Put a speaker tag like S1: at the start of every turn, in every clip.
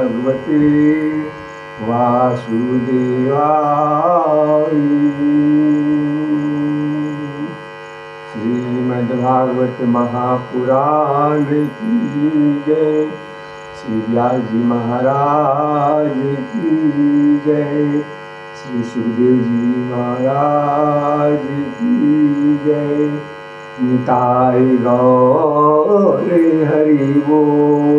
S1: भगवते वासुदेवाय। श्रीमद्भागवत महापुराण की जय। श्री व्यास जी महाराज की जय। श्री सुखदेव जी महाराज की जय। निताय गौर हरि बोल।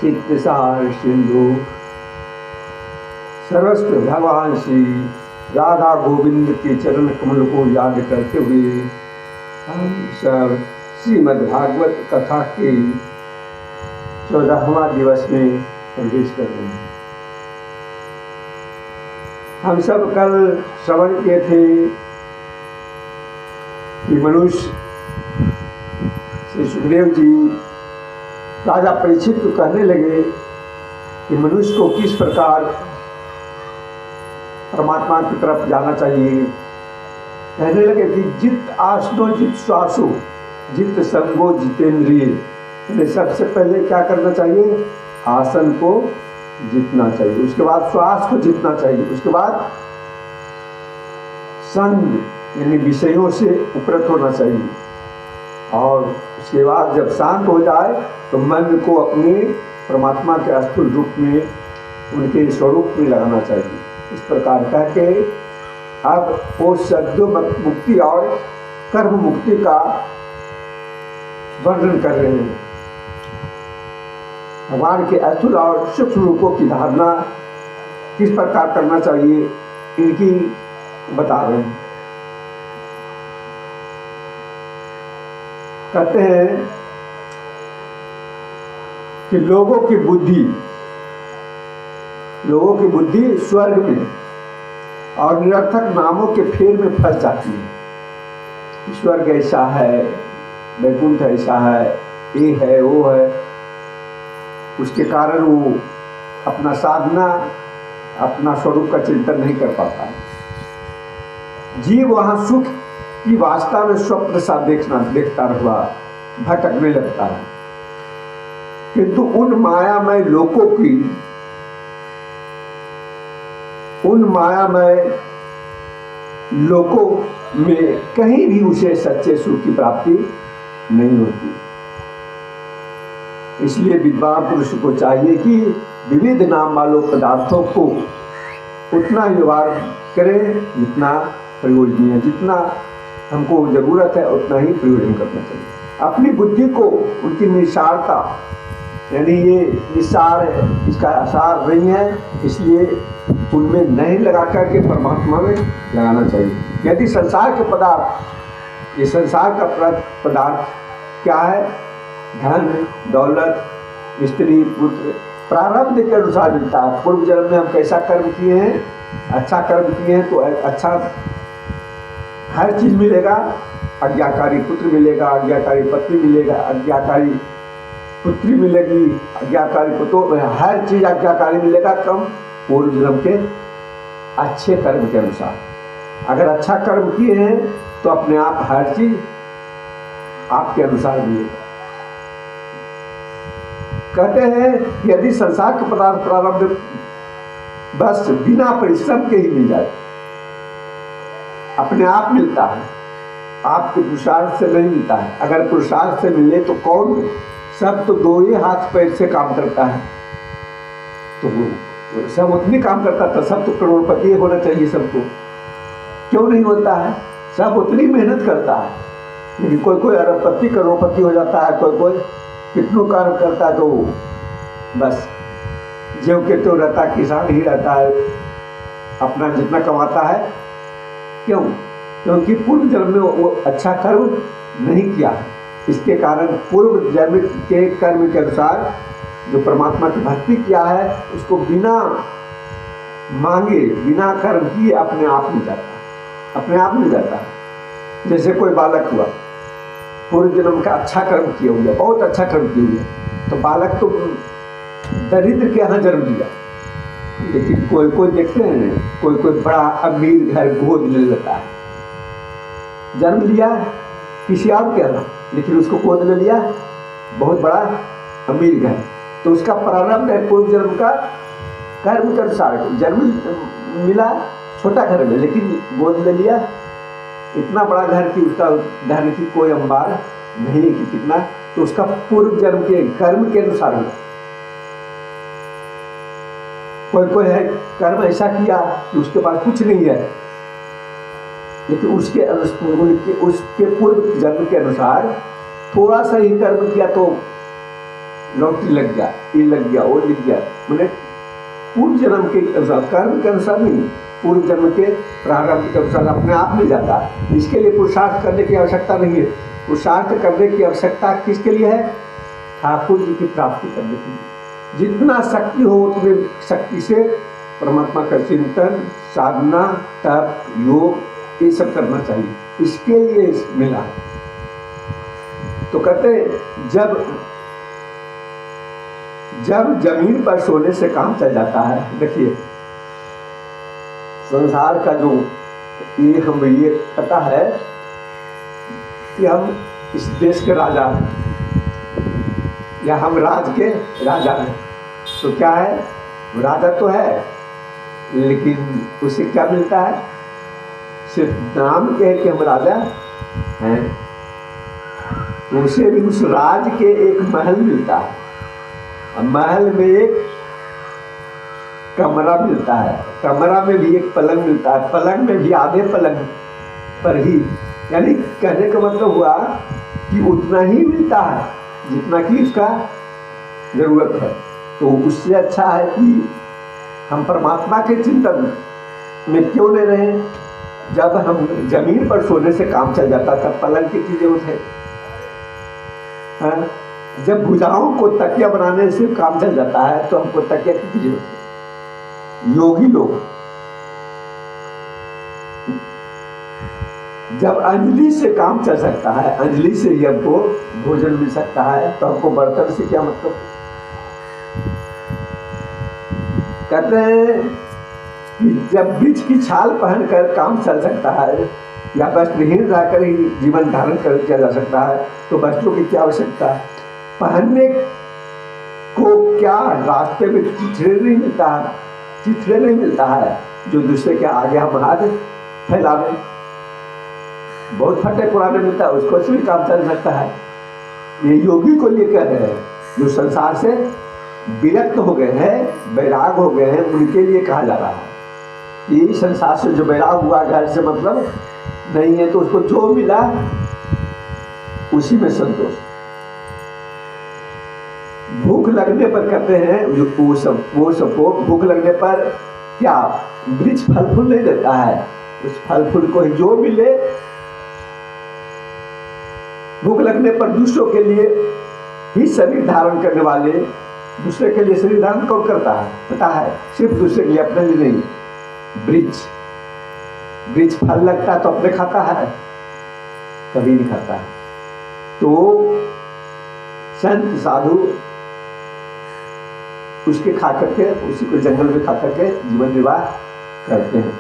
S1: चित्तसार सिंधु सर्वस्व भगवान श्री राधा गोविंद के चरण कमल को याद करते हुए हम सब श्रीमद् भागवत कथा के 14वां दिवस में प्रवेश कर रहे हैं। हम सब कल श्रवण किए थे कि मनुष्य श्री सुखदेव जी राजा परीक्षित को कहने लगे कि मनुष्य को किस प्रकार परमात्मा की तरफ जाना चाहिए। कहने लगे कि जित आसनो जित श्वासो जित संगो जितेंद्रिय। सबसे पहले क्या करना चाहिए? आसन को जीतना चाहिए, उसके बाद श्वास को जीतना चाहिए, उसके बाद संग यानी विषयों से उपरत होना चाहिए, और उसके बाद जब शांत हो जाए तो मन को अपने परमात्मा के स्थूल रूप में उनके स्वरूप में लगाना चाहिए। इस प्रकार कह के अब वो शब्द मुक्ति और कर्म मुक्ति का वर्णन कर रहे हैं। भगवान के स्थूल और सूक्ष्म रूपों की धारणा किस प्रकार करना चाहिए इनकी बता रहे हैं। कहते हैं कि लोगों की बुद्धि स्वर्ग में और निरर्थक नामों के फेर में फंस जाती है। स्वर्ग ऐसा है, वैकुंठ ऐसा है, ये है वो है। उसके कारण वो अपना साधना अपना स्वरूप का चिंतन नहीं कर पाता है। जीव वहां सुख की वास्तव में स्वप्न सा देखता हुआ भटकने लगता है, किंतु उन मायामय लोकों में कहीं भी उसे सच्चे सुख की प्राप्ति नहीं होती। इसलिए विद्वान पुरुष को चाहिए कि विविध नाम वालों पदार्थों को उतना व्यवहार करें जितना प्रयोजनीय, जितना हमको जरूरत है उतना ही प्रयोजन करना चाहिए। अपनी बुद्धि को उनकी निसारता यानी ये निसार है, इसका आसार नहीं है, इसलिए उनमें नहीं लगा करके परमात्मा में लगाना चाहिए। यदि संसार के पदार्थ, ये संसार का पदार्थ क्या है? धन दौलत स्त्री पुत्र प्रारब्ध के अनुसार मिलता है। पूर्व जन्म में हम कैसा कर्म किए हैं, अच्छा कर्म किए हैं तो अच्छा हर चीज मिलेगा। आज्ञाकारी पुत्र मिलेगा, आज्ञाकारी पत्नी मिलेगा, आज्ञाकारी पुत्री मिलेगी, आज्ञाकारी पुत्र, हर चीज आज्ञाकारी मिलेगा। कम पूर्व जन्म के अच्छे कर्म के अनुसार। अगर अच्छा कर्म किए हैं तो अपने आप हर चीज आपके अनुसार मिलेगा। कहते हैं यदि संसार के पदार्थ प्रारब्ध बस बिना परिश्रम के ही मिल जाए, अपने आप मिलता है, आपके पुरुषार्थ से नहीं मिलता है। अगर पुरुषार्थ से मिले तो कौन? सब तो दो ही हाथ पैर से काम करता है, तो वो सब उतनी काम करता था। सब तो करोड़पति होना चाहिए सबको, क्यों नहीं होता है? सब उतनी मेहनत करता है, लेकिन कोई कोई अरबपति करोड़पति हो जाता है, कोई कोई कितनों काम करता है तो बस जो के तो रहता, किसान ही रहता है, अपना जितना कमाता है। क्यों? क्योंकि पूर्व जन्म में वो अच्छा कर्म नहीं किया है। इसके कारण पूर्व जन्म के कर्म के अनुसार जो परमात्मा की भक्ति किया है उसको बिना मांगे बिना कर्म किए अपने आप मिल जाता है, अपने आप मिल जाता है। जैसे कोई बालक हुआ, पूर्व जन्म का अच्छा कर्म किए हुए, बहुत अच्छा कर्म किए हुए, तो बालक तो दरिद्र के यहाँ जन्म लिया। लेकिन कोई कोई देखते हैं, कोई कोई बड़ा अमीर घर गोद ले लेता है, जन्म लिया किसी और के यहाँ, लेकिन उसको गोद ले लिया बहुत बड़ा अमीर घर, तो उसका प्रारंभ है पूर्व जन्म का कर्म के अनुसार। जन्म मिला छोटा घर में, लेकिन गोद ले लिया इतना बड़ा घर कि उसका धन की कोई अंबार नहीं कि कितना, तो उसका पूर्व जन्म के कर्म के अनुसार हुआ। कोई है कर्म ऐसा किया कि उसके पास कुछ नहीं है, लेकिन उसके पूर्व जन्म के अनुसार थोड़ा सा ही कर्म किया तो लॉटरी लग गया, ये लग गया, वो लग गया। मैंने पूर्व जन्म के अनुसार, कर्म के अनुसार नहीं, पूर्व जन्म के प्रारंभ के अनुसार अपने आप मिल जाता है। इसके लिए पुरुषार्थ करने की आवश्यकता नहीं है। पुरुषार्थ करने की आवश्यकता किसके लिए है? ठाकुर जी की प्राप्ति करने के लिए। जितना शक्ति हो उतने शक्ति से परमात्मा का चिंतन, साधना, तप, योग ये सब करना चाहिए। इसके लिए मिला। तो कहते जब जमीन पर सोने से काम चल जाता है, देखिए संसार का जो ये हम ये पता है कि हम इस देश के राजा हैं या हम राज के राजा हैं, तो क्या है, राजा तो है लेकिन उसे क्या मिलता है? सिर्फ नाम के कि हम राजा हैं। तो उसे भी उस राज के एक महल मिलता है, और महल में एक कमरा मिलता है, कमरा में भी एक पलंग मिलता है, पलंग में भी आधे पलंग पर ही, यानी कहने का मतलब हुआ कि उतना ही मिलता है जितना कि उसका जरूरत है। तो उससे अच्छा है कि हम परमात्मा के चिंतन में क्यों ले रहे हैं? जब हम जमीन पर सोने से काम चल जाता तब पलंग की जरूरत है। हाँ? जब भुजाओं को तकिया बनाने से काम चल जाता है तो हमको तकिया की जरूरत है। योगी लोग जब अंजलि से काम चल सकता है, अंजलि से ही हमको भोजन मिल सकता है, तो हमको बर्तन से क्या मतलब? कहते हैं कि जब बीच की छाल पहनकर काम चल सकता है या वस्त्रहीन रहकर ही जीवन धारण कर किया जा सकता है, तो वस्त्रों की क्या आवश्यकता है? पहनने को क्या रास्ते में चिथड़े नहीं मिलता है, चिथड़े नहीं मिलता है जो दूसरे के आगे हम हाथ फैलावे। बहुत फटे पुराने मिलता है, उसको से भी काम चल सकता है। ये योगी को लिए कह रहे हैं जो संसार से विरक्त हो गए हैं, वैराग हो गए हैं, उनके लिए कहा जा रहा है कि संसार से जो वैराग हुआ, घर से मतलब नहीं है, तो उसको जो मिला उसी में संतोष। भूख लगने पर कहते हैं वो सबको भूख लगने पर क्या वृक्ष फल फूल नहीं देता है, उस फल फूल को जो मिले। भूख लगने पर दूसरों के लिए ही शरीर धारण करने वाले, दूसरे के लिए शरीर धारण कौन करता है पता है? सिर्फ दूसरे के लिए, अपने लिए नहीं। वृक्ष फल लगता है तो अपने खाता है? कभी नहीं खाता है। तो संत साधु उसके खा करके, उसी को जंगल में खा करके जीवन निर्वाह करते हैं।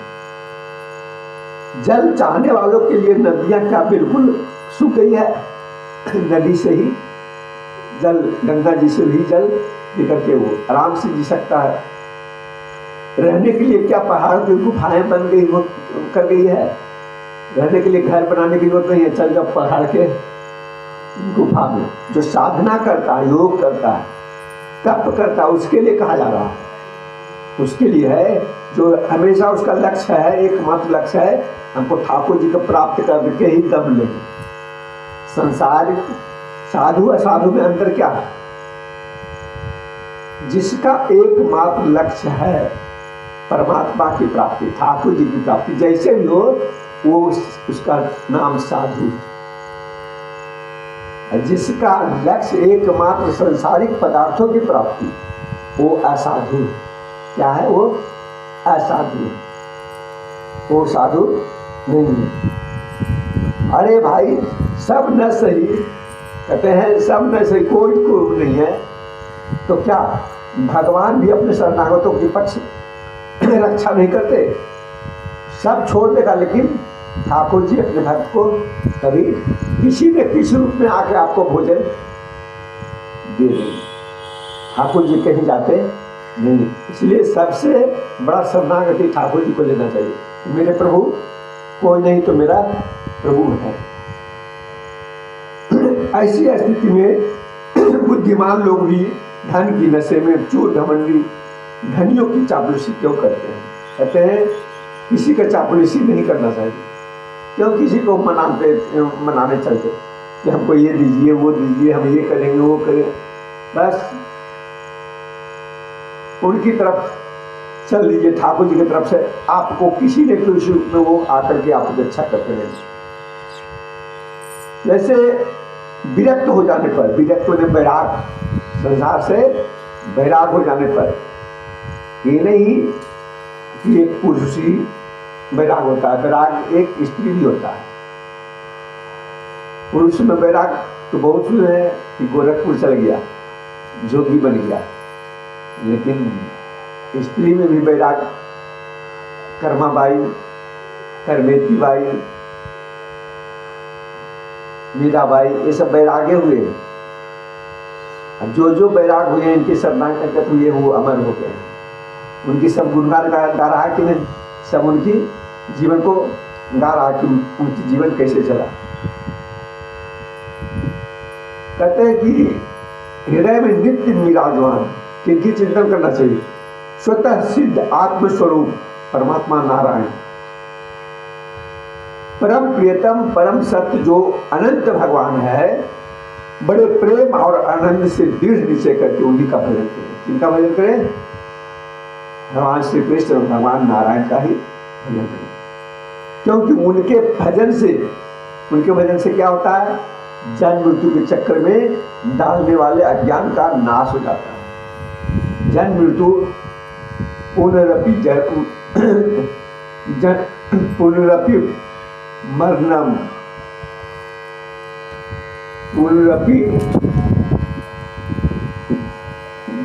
S1: जल चाहने वालों के लिए नदियां क्या बिल्कुल सूख गई है? नदी से ही जल, गंगा जी से भी जल निकल के वो आराम से जी सकता है। रहने के लिए क्या पहाड़ की गुफाएं बन गई, वो कर गई है? रहने के लिए घर बनाने की जरूरत नहीं है, चल जाओ पहाड़ के गुफा में। जो साधना करता है, योग करता है, तप करता है, उसके लिए कहा जा रहा है। उसके लिए है जो हमेशा उसका लक्ष्य है, एकमात्र लक्ष्य है हमको ठाकुर जी को प्राप्त करके ही दम ले। संसार साधु असाधु में अंतर क्या है? जिसका एकमात्र लक्ष्य है परमात्मा की प्राप्ति, ठाकुर जी की प्राप्ति, जैसे भी हो वो उसका नाम साधु। जिसका लक्ष्य एकमात्र सांसारिक पदार्थों की प्राप्ति, वो असाधु। क्या है? वो असाधु, वो साधु नहीं है। अरे भाई सब न सही, कहते हैं सब न सही, कोई को नहीं है, तो क्या भगवान भी अपने शरणागतों के पक्ष रक्षा नहीं करते? सब छोड़ देगा, लेकिन ठाकुर जी अपने भक्त को कभी किसी न किसी रूप में आके आपको भोजन दे देंगे। ठाकुर जी कहीं जाते नहीं, इसलिए सबसे बड़ा शरणागति ठाकुर जी को लेना चाहिए। मेरे प्रभु कोई नहीं तो मेरा प्रभु है। ऐसी स्थिति में बुद्धिमान लोग भी धन की नशे में चोर घमंडी धनियों की चापलूसी क्यों करते हैं? कहते हैं किसी का चापलूसी नहीं करना चाहिए। क्यों किसी को मनाने चलते कि हमको ये दीजिए वो दीजिए, हम ये करेंगे वो करें, बस उनकी तरफ चल लीजिए। ठाकुर जी की तरफ से आपको किसी ने किसी रूप में वो आकर के आपकी रक्षा करते हैं। जैसे विरक्त हो जाने पर, विरक्त होने वैराग, संसार से वैराग हो जाने पर, ये नहीं कि एक पुरुष ही वैराग होता है, वैराग एक स्त्री भी होता है। पुरुष में वैराग तो बहुत सुने हैं कि गोरखपुर चल गया, जोगी बन गया, लेकिन स्त्री में भी वैराग, कर्माबाई, करमेती बाई, मीराबाई, ये सब वैरागे हुए। जो जो वैराग हुए इनके सब नाटक हुए वो अमर हो गए। उनकी सब गुणगान गा रहा है कि नहीं, सब उनकी जीवन को गा रहा कि उनकी जीवन कैसे चला। कहते हैं कि हृदय में नित्य विराजमान, किनकी चिंतन करना चाहिए? स्वतः सिद्ध आत्मस्वरूप परमात्मा नारायण, परम प्रियतम परम सत्य जो अनंत भगवान है, बड़े प्रेम और आनंद से दृढ़ निश्चय करके उन्हीं का भजन करें। किनका भजन करें? भगवान श्री कृष्ण और भगवान नारायण का ही भजन करें। क्योंकि उनके भजन से क्या होता है? जन्म मृत्यु के चक्कर में डालने वाले अज्ञान का नाश हो जाता है। जन्म मृत्यु पुनरपि पुनरपि मरणम, पुनरपि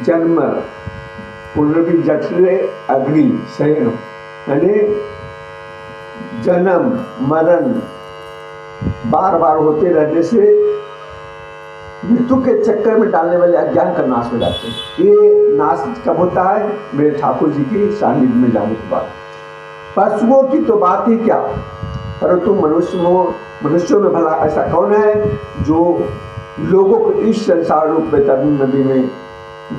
S1: जन्म, पुनरपि जठरे अग्नि शयन, यानी जन्म मरण बार बार होते रहने से मृत्यु के चक्कर में डालने वाले अज्ञान का नाश हो जाते हैं। ये नाश कब होता है? मेरे ठाकुर जी की सानिध्य में जाने के बाद। पशुओं की तो बात ही क्या, परंतु मनुष्यों में भला ऐसा कौन है जो लोगों को इस संसार रूप में तरनी नदी में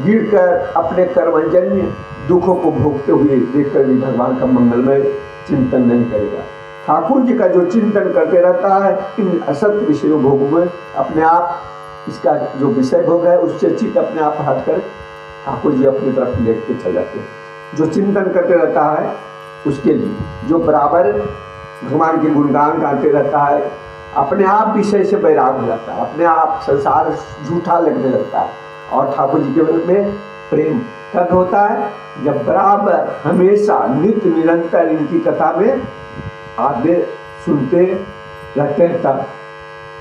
S1: गिरकर अपने कर्मजन्य दुखों को भोगते हुए देखकर भी भगवान का मंगलमय चिंतन नहीं करेगा। ठाकुर जी का जो चिंतन करते रहता है इन असत्य विषय भोग में अपने आप, इसका जो विषय भोग है उससे चित्त अपने आप हटकर ठाकुर जी अपनी तरफ लेके चल जाते हैं। जो चिंतन करते रहता है उसके लिए, जो बराबर भगवान के गुणगान गाते रहता है, अपने आप विषय से वैराग हो जाता है, अपने आप संसार झूठा लगने लगता है और ठाकुर जी के में प्रेम तब होता है जब बराबर हमेशा नित्य निरंतर इनकी कथा में आगे सुनते रहते हैं। तब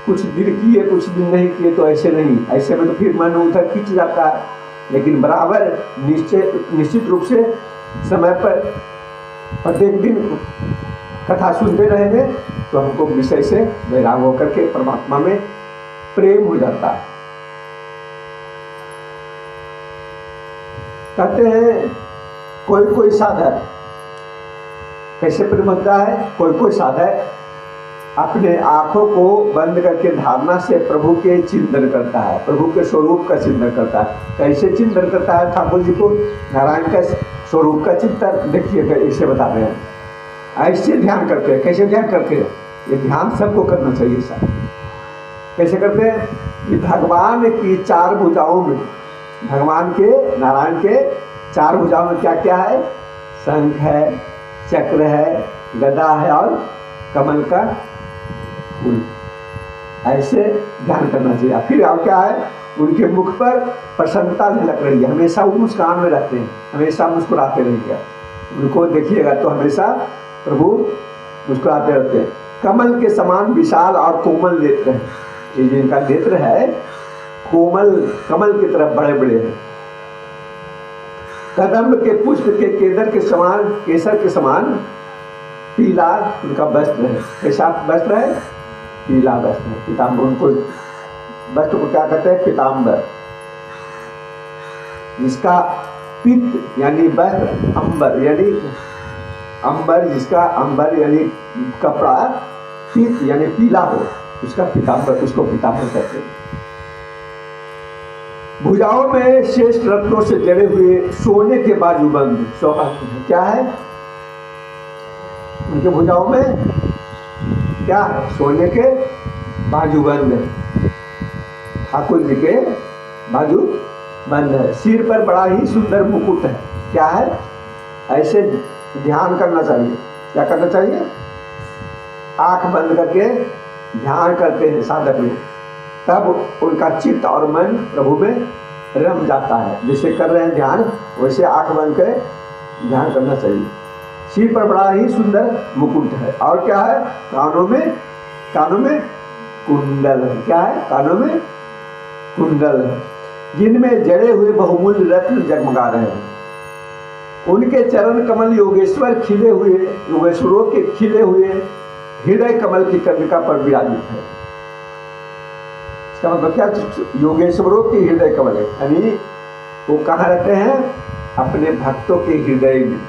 S1: कुछ दिन किए कुछ दिन नहीं किए तो ऐसे नहीं, ऐसे में तो फिर मन उधर खींच जाता है, लेकिन बराबर निश्चित रूप से समय पर प्रत्येक दिन कथा सुनते रहेंगे तो हमको विषय से वैराग होकर के परमात्मा में प्रेम हो जाता है। कहते हैं कोई कोई साधक कैसे प्रेम होता है? कोई साधक अपने आंखों को बंद करके धारणा से प्रभु के चिंतन करता है, प्रभु के स्वरूप का चिंतन करता है। कैसे चिंतन करता है? ठाकुर जी को नारायण का स्वरूप का चिंतन देखिएगा, इसे बता रहे हैं। ऐसे ध्यान करते हैं। कैसे ध्यान करते हैं? ये ध्यान सबको करना चाहिए सर। कैसे करते हैं? कि भगवान की चार भुजाओं में, भगवान के नारायण के चार भुजाओं में क्या क्या है? शंख है, चक्र है, गदा है और कमल का फूल। ऐसे ध्यान करना चाहिए। फिर और क्या है? उनके मुख पर प्रसन्नता झलक रही है, हमेशा वो मुस्कान में रहते हैं, हमेशा मुस्कुराते रहेंगे। उनको देखिएगा तो हमेशा प्रभु मुस्कुराते रहते हैं। कमल के समान विशाल और कोमल नेत्र है, ये जिनका नेत्र है कोमल कमल की तरफ बड़े बड़े हैं। कदम्ब के पुष्प के केदर के समान, केसर के समान पीला उनका वस्त्र है। कैसा वस्त्र है? पीला वस्त्र है, पीताम्बर। उनको वस्त्र को क्या कहते हैं? पीताम्बर। जिसका पित्त यानी वस्त्र, अंबर यानी अंबर, जिसका अंबर यानी कपड़ा, पित्त यानी पीला हो, उसका पीताम्बर, उसको पीताम्बर कहते हैं। भुजाओं में श्रेष्ठ रत्नों से जड़े हुए सोने के बाजूबंद, क्या है उनके भुजाओं में? क्या है? सोने के बाजूबंद, ठाकुर जी के बाजूबंद है। सिर पर बड़ा ही सुंदर मुकुट है। क्या है? ऐसे ध्यान करना चाहिए। क्या करना चाहिए? आंख बंद करके ध्यान करते हैं साधक लोग, तब उनका चित्त और मन प्रभु में रम जाता है। जैसे कर रहे हैं ध्यान, वैसे आंख बंद कर ध्यान करना चाहिए। सिर पर बड़ा ही सुंदर मुकुट है। और क्या है? कानों में कुंडल है। क्या है? कानों में कुंडल है, जिनमें जड़े हुए बहुमूल्य रत्न जगमगा रहे हैं। उनके चरण कमल योगेश्वरों के खिले हुए हृदय कमल की कर्णिका पर विराजित है। इसका मतलब क्या? योगेश्वरों के हृदय कमल है, यानी वो कहाँ रहते हैं? अपने भक्तों के हृदय में।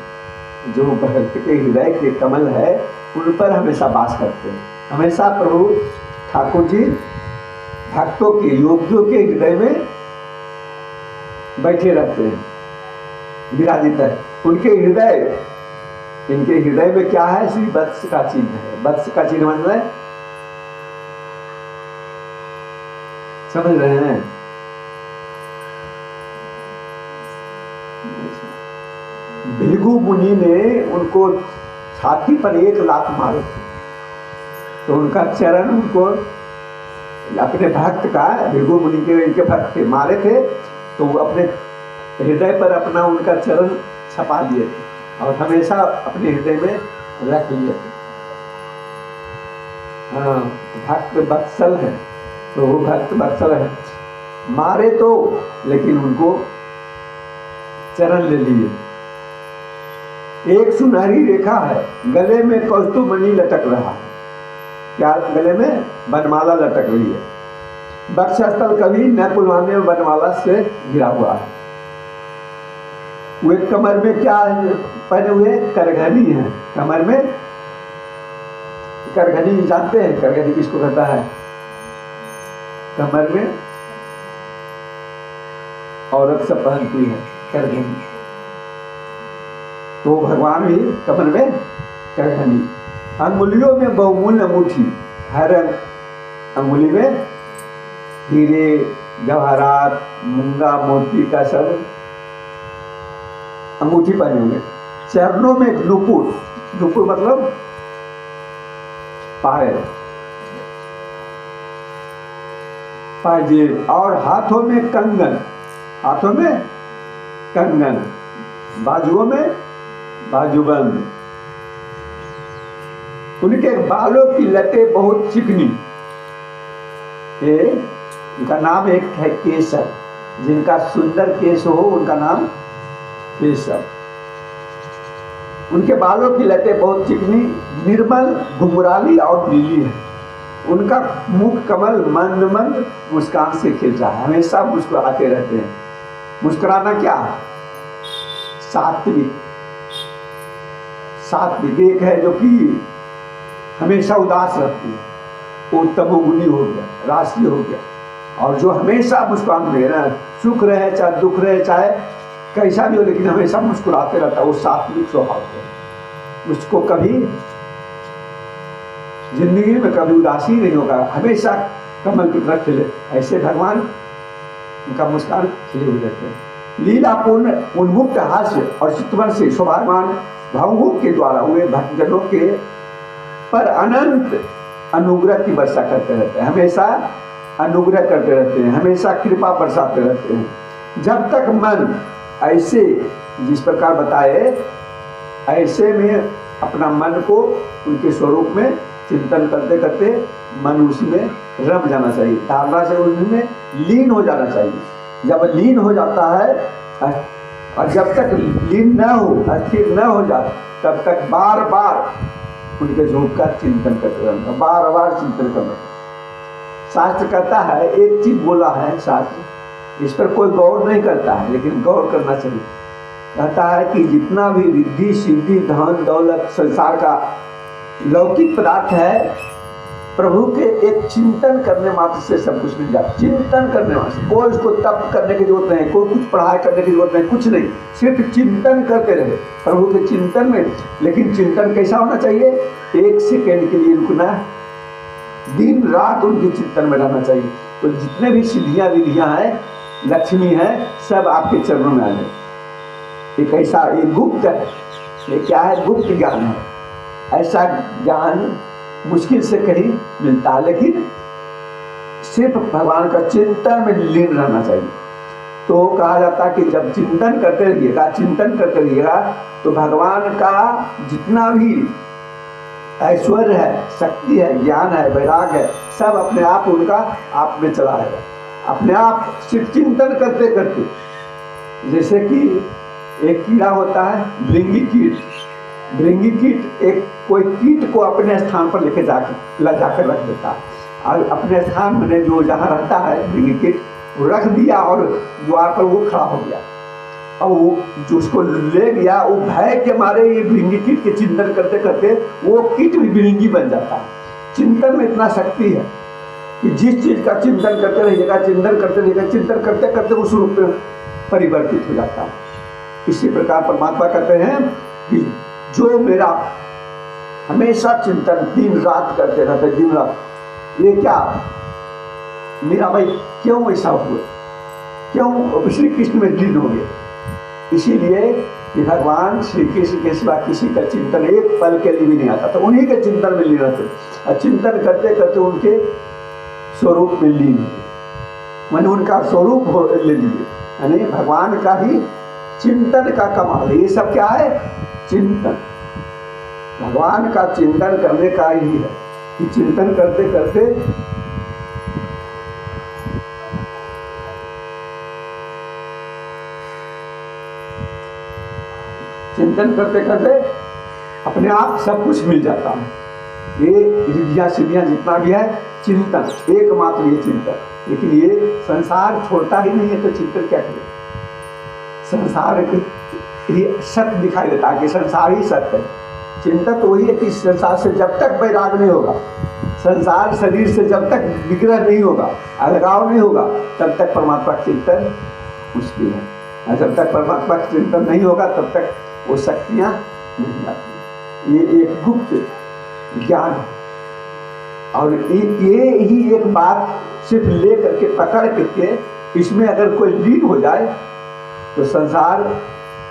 S1: जो भक्त के हृदय के कमल है, उन पर हमेशा वास करते हैं। हमेशा प्रभु ठाकुर जी भक्तों के, योगियों के हृदय में बैठे रहते हैं, विराजित है। उनके हृदय, इनके हृदय में क्या है? श्री वत्स का चिन्ह है। वत्स का चिन्ह मतलब है, समझ रहे हैं? भृगु मुनि ने उनको छाती पर 1 लात मारे थे, तो उनका चरण उनको अपने भक्त का, भृगु मुनि के इनके भक्त थे, मारे थे, तो वो अपने हृदय पर अपना उनका चरण छपा दिए थे और हमेशा अपने हृदय में रख लिए थे। हाँ, भक्त वत्सल है, तो वो भक्त वत्सल है। मारे तो, लेकिन उनको चरण ले लिए। एक सुनहरी रेखा है, गले में कौस्तुभमणि लटक रहा है। क्या? गले में बनमाला लटक रही है। वक्षस्थल कभी न पुलवाने में बनमाला से गिरा हुआ है। वे कमर में क्या पहने हुए? करघनी है। कमर में करघनी, जानते हैं करघनी किसको कहता है? कमर में औरत सब पहनती है करघनी, तो भगवान भी कमर में करघनी। अंगुलियों में बहुमूल्य अंगूठी, हर अंगुली में हीरे जवाहरात मूंगा मोती का सब अंगूठी पहने हुए। चरणों में नुपुर, नुपुर मतलब पायल, पायजेब, और हाथों में कंगन, हाथों में कंगन, बाजुओं में बाजूबंद। उनके बालों की लटें बहुत चिकनी, उनका नाम एक है केशव। जिनका सुंदर केश हो उनका नाम केशव। उनके बालों की लटें बहुत चिकनी, निर्मल, घुंघराली और नीली है। उनका मुख कमल मंद मंद मुस्कान से खिलता है, हमेशा मुस्कुराते रहते हैं। मुस्कुराना क्या है? सात्विक। सात्विक एक है जो कि हमेशा उदास रहती है, वो तमोगुनी हो गया, राशि हो गया। और जो हमेशा मुस्कुराते रहे, सुख रहे चाहे दुख रहे चाहे कैसा भी हो, लेकिन हमेशा मुस्कुराते रहता है, वो सात्विक स्वभाव है। उसको कभी जिंदगी में कभी उदासी नहीं होगा, हमेशा कमल की तरह खिले। ऐसे भगवान उनका मुस्कान खिले हुए रहते हैं। लीलापूर्ण उन्मुक्त हास्य और चितवन से शोभायमान भावों के द्वारा हुए भक्तजनों के पर अनंत अनुग्रह की वर्षा करते रहते हैं, हमेशा अनुग्रह करते रहते हैं, हमेशा कृपा बरसाते रहते हैं। जब तक मन ऐसे, जिस प्रकार बताए, ऐसे में अपना मन को उनके स्वरूप में चिंतन करते करते मन उसमें रम जाना चाहिए, धारणा से उसमें लीन हो जाना चाहिए। जब लीन हो जाता है, और जब तक लीन न हो, अस्थिर न हो जाए, तब तक बार बार उनके स्वरूप का चिंतन करते रहना, बार बार चिंतन करना। शास्त्र कहता है, एक चीज बोला है शास्त्र, इस पर कोई गौर नहीं करता है, लेकिन गौर करना चाहिए। कहता है कि जितना भी रिद्धि सिद्धि धन दौलत संसार का लौकिक पदार्थ है, प्रभु के एक चिंतन करने मात्र से सब कुछ मिल जाता। चिंतन करने मात्र, कोई उसको तप करने की जरूरत नहीं, कोई कुछ पढ़ाई करने की जरूरत नहीं, कुछ नहीं, सिर्फ चिंतन करते रहे प्रभु के चिंतन में। लेकिन चिंतन कैसा होना चाहिए? एक सेकेंड के लिए रुकना, दिन रात उनके चिंतन में रहना चाहिए। तो जितने भी सिद्धियां विधियां हैं, लक्ष्मी है, सब आपके चरणों में आ जाए। एक ऐसा, ये गुप्त है, ये क्या है? गुप्त ज्ञान है। ऐसा ज्ञान मुश्किल से कहीं मिलता है, लेकिन सिर्फ भगवान का चिंतन में लीन रहना चाहिए। तो कहा जाता है कि जब चिंतन करते रहिएगा, चिंतन करते रहिएगा, तो भगवान का जितना भी ऐश्वर्य है, शक्ति है, ज्ञान है, वैराग है, सब अपने आप उनका आप में चला आएगा, अपने आप सिर्फ चिंतन करते करते। जैसे कि एक कीड़ा होता है भृंगी कीट, भृंगी कीट एक कोई कीट को अपने स्थान पर लेके जाकर रख देता है, और अपने स्थान में जो जहाँ रहता है भृंगी कीट वो रख दिया, और द्वार पर वो खड़ा हो गया। और वो जो उसको ले गया, वो भय के मारे ये भृंगी कीट के चिंतन करते करते वो कीट भी भृंगी बन जाता है। चिंतन में इतना शक्ति है कि जिस चीज का चिंतन करते रहिएगा, चिंतन करते रहिएगा, चिंतन करते करते उस रूप में परिवर्तित हो जाता है। इसी प्रकार परमात्मा कहते हैं कि जो मेरा हमेशा चिंतन दिन रात करते रहते, दिन रात, ये क्या मेरा भाई क्यों ऐसा हुआ, क्यों श्री कृष्ण में लीन हो गए? इसीलिए कि भगवान श्री कृष्ण के सिवा किसी का चिंतन एक पल के लिए भी नहीं आता, तो उन्हीं के चिंतन में लीन रहते, और चिंतन करते करते उनके स्वरूप में लीन हुए, मैंने उनका स्वरूप ले लिए, यानी भगवान का ही चिंतन का कमाल। ये सब क्या है? चिंतन। भगवान का चिंतन करने का ही है कि चिंतन करते करते चिंतन करते करते अपने आप सब कुछ मिल जाता है। ये रिद्धियां सिद्धियां जितना भी है, चिंतन एकमात्र ये चिंतन। लेकिन ये संसार छोड़ता ही नहीं है, तो चिंतन क्या करे? संसार ही सत्य दिखाई देता है कि संसार ही सत्य है। चिंतन तो वही है कि संसार से जब तक वैराग नहीं होगा, संसार शरीर से जब तक विग्रह नहीं होगा, अलगाव नहीं होगा, तब तक परमात्मा का चिंतन मुश्किल है। और जब तक परमात्मा का चिंतन नहीं होगा, तब तक वो शक्तियाँ नहीं आती। ये एक गुप्त ज्ञान है, और ये ही एक बात सिर्फ ले करके पकड़ करके इसमें अगर कोई लीन हो जाए, तो संसार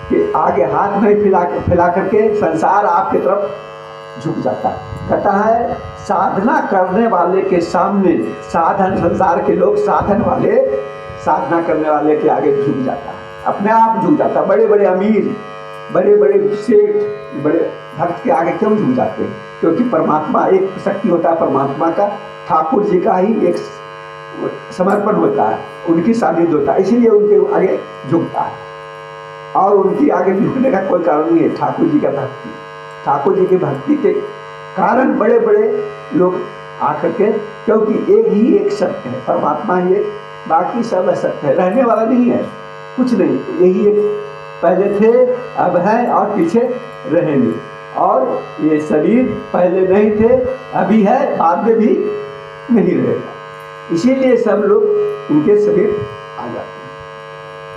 S1: के आगे हाथ नहीं फैला करके संसार आपकी तरफ झुक जाता है। कहता है साधना करने वाले के सामने साधन, संसार के लोग साधन वाले, साधना करने वाले के आगे झुक जाता है, अपने आप झुक जाता है। बड़े बड़े अमीर, बड़े बड़े सेठ, बड़े भक्त के आगे क्यों झुक जाते हैं? क्योंकि परमात्मा एक शक्ति होता है, परमात्मा का ठाकुर जी का ही एक समर्पण होता है, उनकी सानिध्य होता है, इसीलिए उनके आगे झुकता है। और उनकी आगे झुकने का कोई कारण नहीं है। ठाकुर जी का भक्ति, ठाकुर जी की भक्ति के कारण बड़े बड़े लोग आकर के, क्योंकि एक सत्य है, परमात्मा ही एक, बाकी सब असत्य है, रहने वाला नहीं है, कुछ नहीं। यही एक पहले थे, अब है और पीछे रहेंगे। और ये शरीर पहले नहीं थे, अभी है, बाद में भी नहीं रहेगा। इसीलिए सब लोग उनके शरीर आ जाते हैं।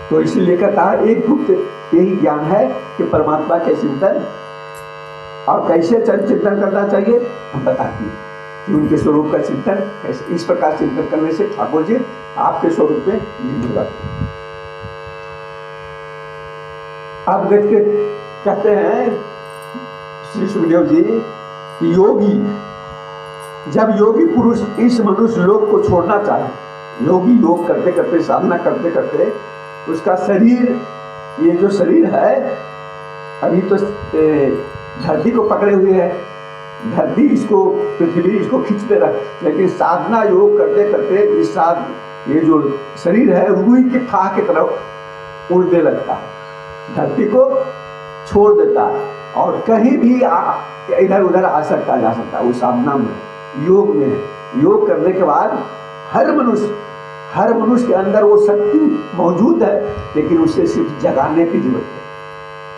S1: तो इसीलिए कहता है एक गुप्त यही ज्ञान है कि परमात्मा के चिंतन और कैसे चिंतन करना चाहिए हम बताते हैं कि उनके स्वरूप का चिंतन कैसे, इस प्रकार चिंतन करने से ठाकुर जी आपके स्वरूप में लीन हो जाते हैं। अब देखते कहते हैं श्री सुखदेव जी कि योगी, जब योगी पुरुष इस मनुष्य लोक को छोड़ना चाहे, योगी योग करते करते, साधना करते करते, उसका शरीर, ये जो शरीर है अभी तो धरती को पकड़े हुए है, धरती इसको, पृथ्वी इसको खींचते रहे, लेकिन साधना योग करते करते इस ये जो शरीर है रुई के थाह की तरफ उड़ने लगता है, धरती को छोड़ देता है और कहीं भी इधर उधर आ सकता, जा सकता है। वो साधना में, योग में, योग करने के बाद हर मनुष्य, हर मनुष्य के अंदर वो शक्ति मौजूद है, लेकिन उसे सिर्फ जगाने की जरूरत है।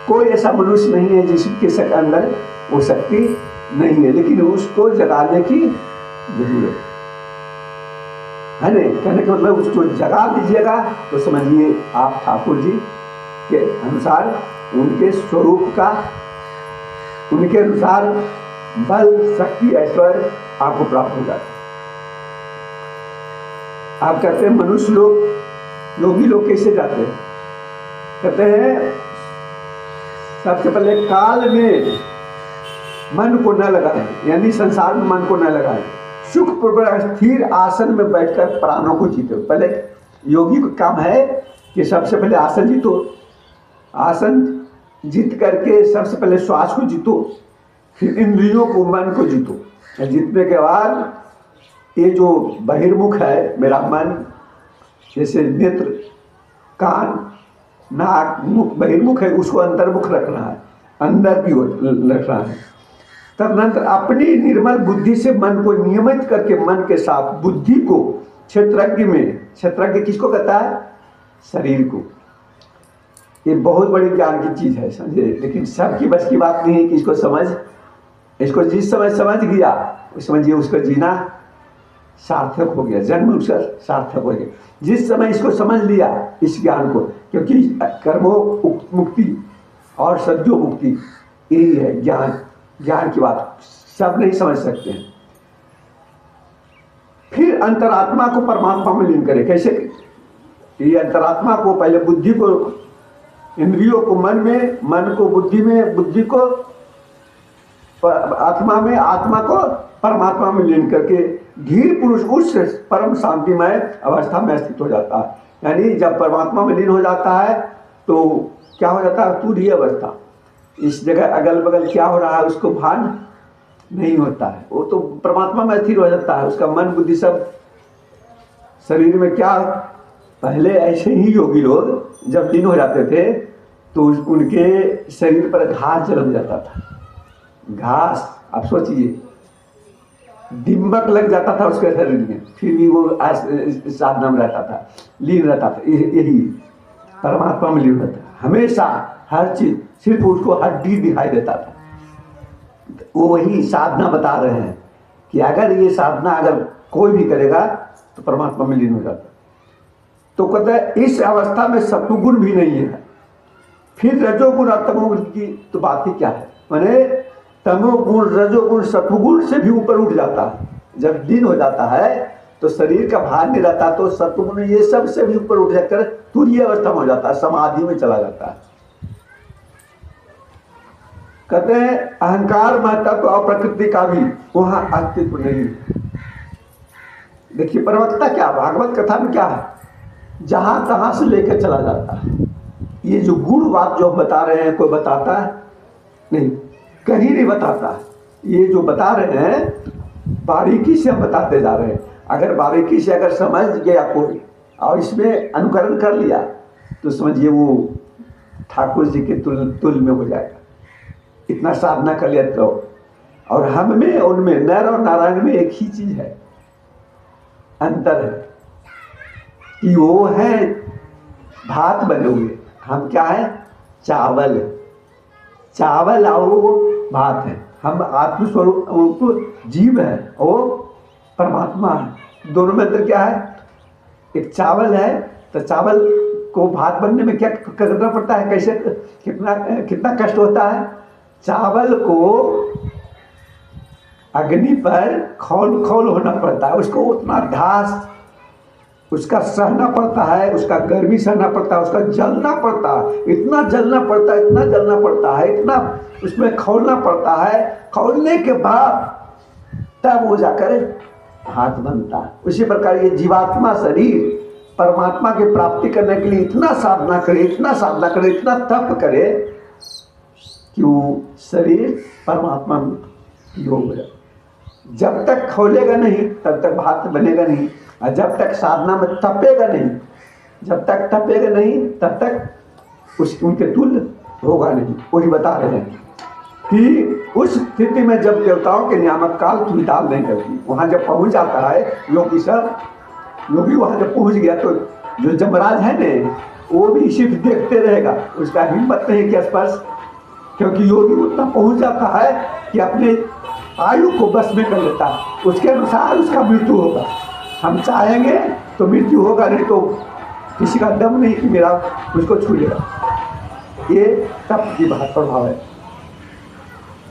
S1: कोई ऐसा मनुष्य नहीं है जिसके अंदर वो शक्ति नहीं है, लेकिन उसको जगाने की जरूरत है ना। कहने का मतलब उसको जगा लीजिएगा तो समझिए आप ठाकुर जी के अनुसार, उनके स्वरूप का, उनके अनुसार बल, शक्ति, ऐश्वर्य आपको प्राप्त हो जाता है। आप कहते हैं मनुष्य लोग, योगी लोग कैसे जाते हैं? कहते हैं सबसे पहले काल में मन को न लगाएं, यानी संसार में मन को न लगाएं, सुखपूर्वक स्थिर आसन में बैठकर प्राणों को जीतो। पहले योगी का काम है कि सबसे पहले आसन जीतो, आसन जीत करके सबसे पहले श्वास को जीतो, फिर इंद्रियों को, मन को जीतो। जीतने के बाद ये जो बहिर्मुख है मेरा मन, जैसे नेत्र, कान, नाक, मुख बहिर्मुख है, उसको अंतर्मुख रखना है, अंदर की ओर रखना है। तदनंतर अपनी निर्मल बुद्धि से मन को नियमित करके मन के साथ बुद्धि को क्षेत्रज्ञ में, क्षेत्रज्ञ किसको कहता है? शरीर को। ये बहुत बड़ी ज्ञान की चीज है, समझे। लेकिन सबकी बस की बात नहीं है कि इसको समझ, इसको जिस समय समझ गया उस समझिए उसका जीना सार्थक हो गया, जन्म उसका सार्थक हो गया। जिस समय इसको समझ लिया इस ज्ञान को, क्योंकि कर्मो मुक्ति और सद्यो मुक्ति यही है ज्ञान, ज्ञान की बात सब नहीं समझ सकते हैं। फिर अंतरात्मा को परमात्मा में लीन करें। कैसे? ये अंतरात्मा को पहले बुद्धि को, इंद्रियों को मन में, मन को बुद्धि में, बुद्धि को आत्मा में, आत्मा को परमात्मा में लीन करके धीर पुरुष उस परम शांतिमय अवस्था में स्थित हो जाता है। यानी जब परमात्मा में लीन हो जाता है तो क्या हो जाता है? तुरीय अवस्था। इस जगह अगल बगल क्या हो रहा है उसको भान नहीं होता है, वो तो परमात्मा में स्थिर हो जाता है। उसका मन बुद्धि सब शरीर में क्या, पहले ऐसे ही योगी लोग जब लीन हो जाते थे तो उनके शरीर पर घास जन्म जाता था। घास, आप सोचिए, डिम्बक लग जाता था उसके शरीर में, फिर भी वो साधना में रहता था, लीन रहता था। यही परमात्मा में लीन रहता था हमेशा, हर चीज, सिर्फ उसको हड्डी दिखाई देता था। वो वही साधना बता रहे हैं कि अगर ये साधना अगर कोई भी करेगा तो परमात्मा में लीन हो जाता। तो कहते हैं इस अवस्था में सत्वगुण भी नहीं है। फिर रजोगुण और तमोगुण की तो बात ही क्या है, माने तमोगुण, रजोगुण, सत्वगुण से भी ऊपर उठ जाता है। जब लीन हो जाता है तो शरीर का भार नहीं रहता, तो सत्वगुण ये सब से भी ऊपर उठ जाकर तुरीय अवस्था में हो जाता है, समाधि में चला जाता है। कहते हैं अहंकार महत्व और प्रकृति का भी वहां अस्तित्व नहीं। देखिए परमत्ता क्या, भागवत कथा में क्या है, जहां तहां से लेकर चला जाता है। ये जो गुण बात जो बता रहे हैं कोई बताता है नहीं, कहीं नहीं बताता। ये जो बता रहे हैं बारीकी से हम बताते जा रहे हैं। अगर बारीकी से अगर समझ गया कोई और इसमें अनुकरण कर लिया तो समझिए वो ठाकुर जी के तुल में हो जाएगा। इतना साधना कर लिया तो, और हम में उनमें, नर और नारायण में एक ही चीज है, अंतर है कि वो है भात बने हुए, हम क्या है? चावल। चावल और वो भात है। हम आत्मस्वरूप जीव है, वो परमात्मा है। दोनों में अंतर क्या है? एक चावल है तो चावल को भात बनने में क्या करना पड़ता है, कैसे, कितना कष्ट होता है। चावल को अग्नि पर खौल खौल होना पड़ता है, उसको उतना घास उसका सहना पड़ता है, उसका गर्मी सहना पड़ता है, उसका जलना पड़ता है, इतना जलना पड़ता है, इतना जलना पड़ता है, इतना उसमें खौलना पड़ता है। खौलने के बाद तब वो जाकर हाथ बनता है। उसी प्रकार ये जीवात्मा शरीर परमात्मा की प्राप्ति करने के लिए इतना साधना करे, इतना साधना करे, इतना तप करे कि वो शरीर परमात्मा में योग हो जाए। जब तक खोलेगा नहीं तब तक भात बनेगा नहीं, और जब तक साधना में तपेगा नहीं, जब तक तपेगा नहीं तब तक उनके तुल्य होगा नहीं। वही बता रहे हैं कि उस स्थिति में जब देवताओं के नियामक काल की टाल नहीं करती, वहां जब पहुंच जाता है योगी सब, योगी वहां जब पहुंच गया तो जो जमराज है ने वो भी सिर्फ देखते रहेगा, उसका हिम्मत नहीं कि स्पर्श, क्योंकि योगी उतना पहुंच जाता है कि अपने आयु को बस में कर लेता है, उसके अनुसार उसका मृत्यु होगा। हम चाहेंगे तो मृत्यु होगा, नहीं तो किसी का दम नहीं कि मेरा उसको छू लेगा। ये तप की बात प्रभाव है।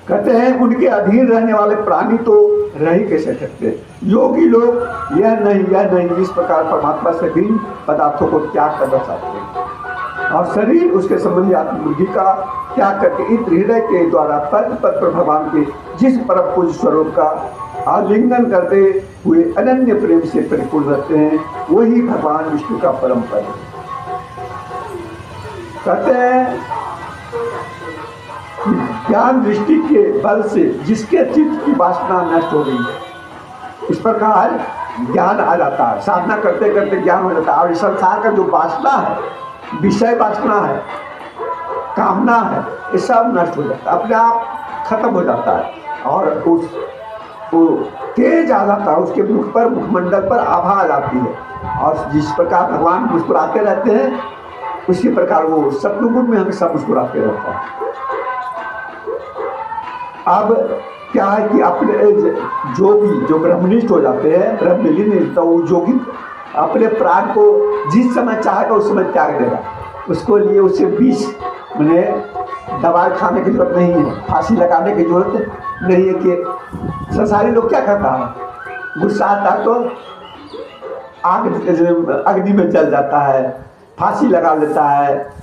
S1: कहते हैं उनके अधीन रहने वाले प्राणी तो रह ही कैसे सकते। योगी लोग यह नहीं इस प्रकार परमात्मा से भिन्न पदार्थों को त्याग करना चाहते हैं और शरीर उसके संबंधी आत्मबुद्धि का त्याग करके इस हृदय के द्वारा पद पद पर भगवान के जिस परम पूज्य स्वरूप का आलिंगन करते हुए अनन्य प्रेम से परिपूर्ण रहते हैं, वही भगवान विष्णु का परम पद है। कहते हैं ज्ञान दृष्टि के बल से जिसके चित्त की वासना नष्ट हो गई है, इस प्रकार ज्ञान आ जाता है। साधना करते करते ज्ञान हो जाता है और इस संसार का जो वासना है, विषय वासना है, कामना है, ये सब नष्ट हो जाता है, अपने आप खत्म हो जाता है और वो तेज आ जाता है, उसके मुख पर, मुखमंडल पर आभा आ जाती है और जिस प्रकार भगवान मुस्कुराते रहते हैं उसी प्रकार वो सत्वगुण में हमेशा मुस्कुराते रहता है। अब क्या है कि अपने जो ब्रह्मनिष्ठ हो जाते हैं, ब्रह्मलीन, तो वो जोगी अपने प्राण को जिस समय चाहेगा उस समय त्याग देगा। उसको लिए उसे विष मैंने दवाई खाने की जरूरत नहीं है, फांसी लगाने की जरूरत नहीं है। कि संसारी लोग क्या करता है, गुस्सा आता तो आग अग्नि में जल जाता है, फांसी लगा लेता है,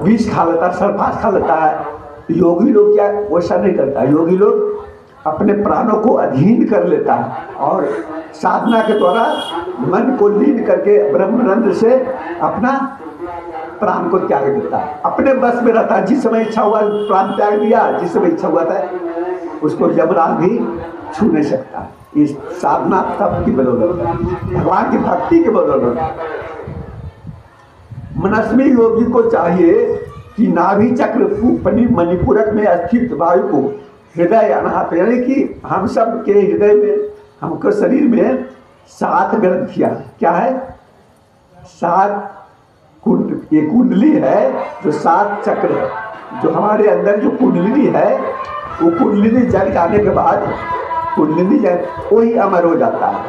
S1: विष खा लेता है, सरफास खा लेता है। योगी लोग क्या वैसा नहीं करता। योगी लोग अपने प्राणों को अधीन कर लेता है और साधना के द्वारा मन को लीन करके ब्रह्मानंद से अपना प्राण को त्याग देता है, अपने बस में रहता है। जिस समय इच्छा हुआ प्राण त्याग दिया, जिस समय इच्छा हुआ था उसको जबरान भी छू नहीं सकता। इस साधना तप की बदौलत है, भगवान की भक्ति की बदौलत है। मनस्वी योगी को चाहिए कि नाभि चक्र मणिपूरक में स्थित वायु को हृदय अनाहत, यानी कि हम सब के हृदय में, हमको शरीर में 7 ग्रंथियां, क्या है 7 ये कुंडली है, जो 7 चक्र है, जो हमारे अंदर जो कुंडली है, वो कुंडली जग जाने के बाद कुंडली जग वही अमर हो जाता है।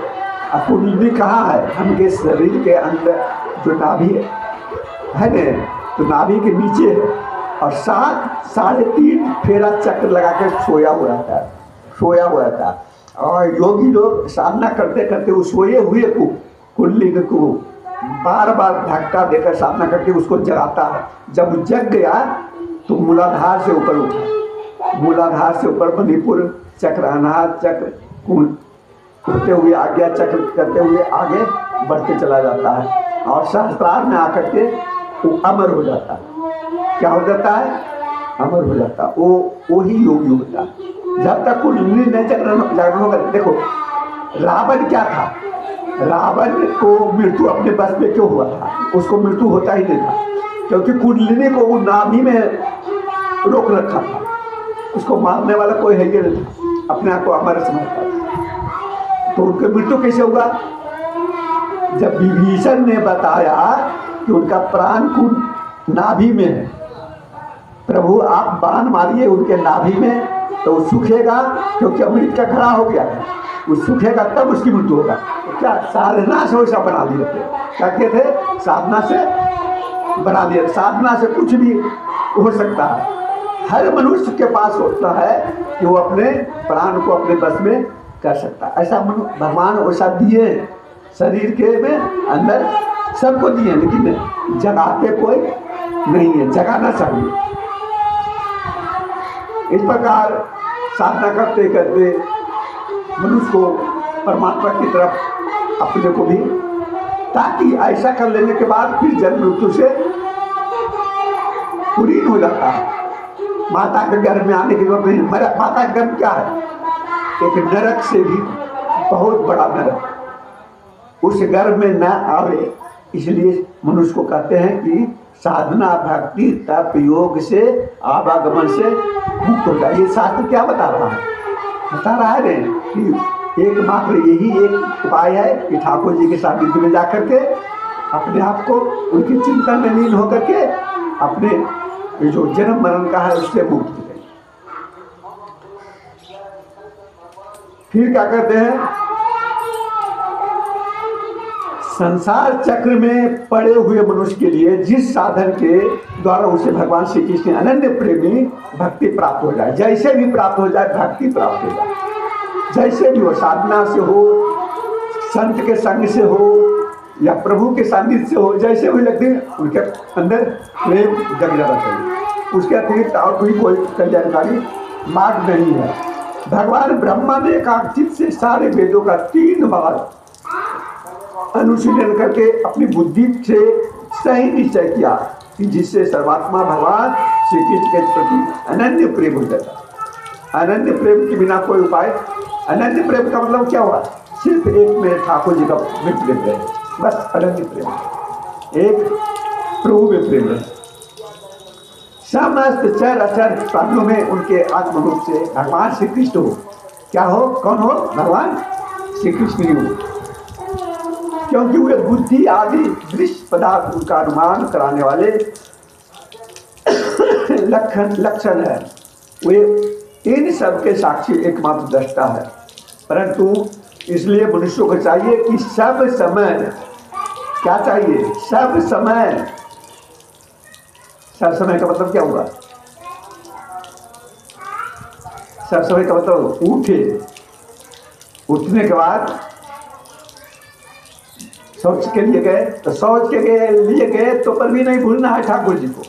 S1: अब कुंडली कहाँ है, हमके शरीर के अंदर जो नाभि है न, तो नाभि के नीचे है और 7 साढ़े 3 फेरा चक्र लगा कर सोया हुआ था। और योगी लोग साधना करते करते उस सोए हुए को कुंडली को बार बार धक्का देकर साधना करके उसको जगाता है। जब वो जग गया तो मूलाधार से ऊपर उठा, मूलाधार से ऊपर मणिपुर चक्र, अनाहत चक्र, उठते हुए आज्ञा चक्र करते हुए आगे बढ़ते चला जाता है और सहस्त्रार में आकर के वो अमर हो जाता है। क्या हो जाता है, अमर हो जाता है। वो ही योगी होता है। जब तक कुंडली नहीं जागरण होगा। देखो रावण क्या था, रावण को मृत्यु अपने बस में क्यों हुआ था, उसको मृत्यु होता ही नहीं था क्योंकि कुंडलिनी को वो नाभि में रोक रखा था। उसको मारने वाला कोई है ही नहीं था, अपने आप को अमर समझता था। तो उनकी मृत्यु कैसे हुआ, जब विभीषण ने बताया कि उनका प्राण कुंड नाभि में है, प्रभु आप बाण मारिए उनके नाभि में तो वो सूखेगा, क्योंकि अमृत का खड़ा हो गया है, वो सूखेगा तब उसकी मृत्यु होगा। तो क्या साधना से वैसा बना दिए थे, क्या कहते थे, साधना से बना दिया। साधना से कुछ भी हो सकता है। हर मनुष्य के पास होता है कि वो अपने प्राण को अपने बस में कर सकता है। ऐसा भगवान वैसा दिए शरीर के में अंदर सबको दिए, लेकिन जगाते कोई नहीं है, जगाना चाहिए। इस प्रकार साधना करते करते मनुष्य को परमात्मा की तरफ अपने को भी, ताकि ऐसा कर लेने के बाद फिर जन्म मृत्यु से पूरी हो जाता है। माता के गर्भ में आने की जरूरत नहीं। माता का गर्भ क्या है, एक नरक से भी बहुत बड़ा नरक, उस गर्भ में न आवे। इसलिए मनुष्य को कहते हैं कि साधना भक्ति तप योग से आवागमन से मुक्त हो जाए। ये शास्त्र क्या बता रहा है, बता रहा है कि एकमात्र यही एक उपाय है कि ठाकुर जी के सानिध्य में जाकर के अपने आप को उनके चिंतन में लीन होकर के अपने जो जन्म मरण का है उससे मुक्त करें। फिर क्या कहते हैं, संसार चक्र में पड़े हुए मनुष्य के लिए जिस साधन के द्वारा उसे भगवान श्री कृष्ण अनन्य प्रेमी भक्ति प्राप्त हो जाए, जैसे भी प्राप्त हो जाए भक्ति प्राप्त हो जाए, जैसे भी हो, साधना से हो, संत के संग से हो या प्रभु के सानिध्य से हो, जैसे भी लगते उनके अंदर प्रेम जग जाना चाहिए। उसके अतिरिक्त और कोई कल्याणकारी मार्ग नहीं है। भगवान ब्रह्मा ने एकाग्रचित्त से सारे वेदों का 3 बार अनुशीलन करके अपनी बुद्धि से सही निश्चय किया कि जिससे सर्वात्मा भगवान श्री कृष्ण के प्रति अनन्य प्रेम हो जाता। अनन्य प्रेम के बिना कोई उपाय, अनन्य प्रेम का मतलब क्या हुआ, सिर्फ एक में ठाकुर जी का प्रेम है, बस अनन्य प्रेम, एक प्रभु में प्रेम है। समस्त चर अचर प्राणियों में उनके आत्म रूप से भगवान श्री कृष्ण हो, क्या हो, कौन हो, भगवान श्री कृष्ण ही हो, क्योंकि वे बुद्धि आदि दृश्य पदार्थ उनका अनुमान कराने वाले लक्षण है। वे इन सबके साक्षी एकमात्र दृष्टा है। परंतु इसलिए मनुष्यों को चाहिए कि सब समय, क्या चाहिए, सब समय, सब समय का मतलब क्या हुआ, सब समय का मतलब उठे, उठने के बाद शौच के लिए गए तो शौच के लिए गए तो पर भी नहीं भूलना है ठाकुर जी को।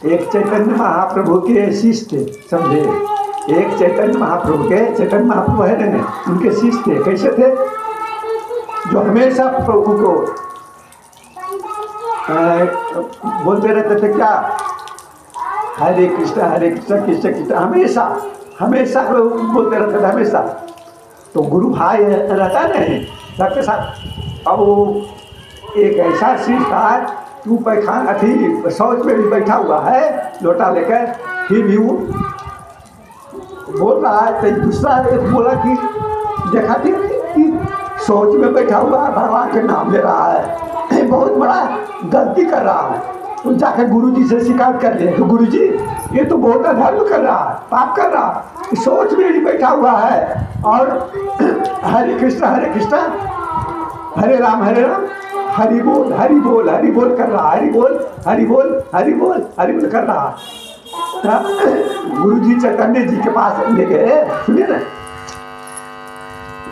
S1: एक चैतन्य महाप्रभु के शिष्य थे, समझे, एक चैतन्य महाप्रभु के, चैतन्य महाप्रभु है ना, उनके शिष्य थे। कैसे थे, जो हमेशा प्रभु को बोलते रहते थे, क्या, हरे कृष्ण कृष्ण कृष्ण, हमेशा हमेशा बोलते रहते थे, हमेशा। तो गुरु भाई रहता नहीं सबके साथ। अब वो एक ऐसा शिष्य था, तू पैखान अथी शौच में भी बैठा हुआ है लोटा लेकर, फिर भी वो बोल रहा है। तो दूसरा एक बोला कि देखा थी कि शौच में बैठा हुआ है, भगवान के नाम ले रहा है, बहुत बड़ा गलती कर रहा है। तो जाकर गुरु जी से शिकायत कर लिया कि गुरु जी ये तो बहुत अधर्म कर रहा है, पाप कर रहा है, सोच में ही बैठा हुआ है और हरे कृष्ण हरे राम हरि बोल हरि बोल हरि बोल कर रहा, हरि बोल हरि बोल हरि बोल हरि बोल कर रहा। गुरु जी चैतन्य जी के पास ले गए, सुनिए ना,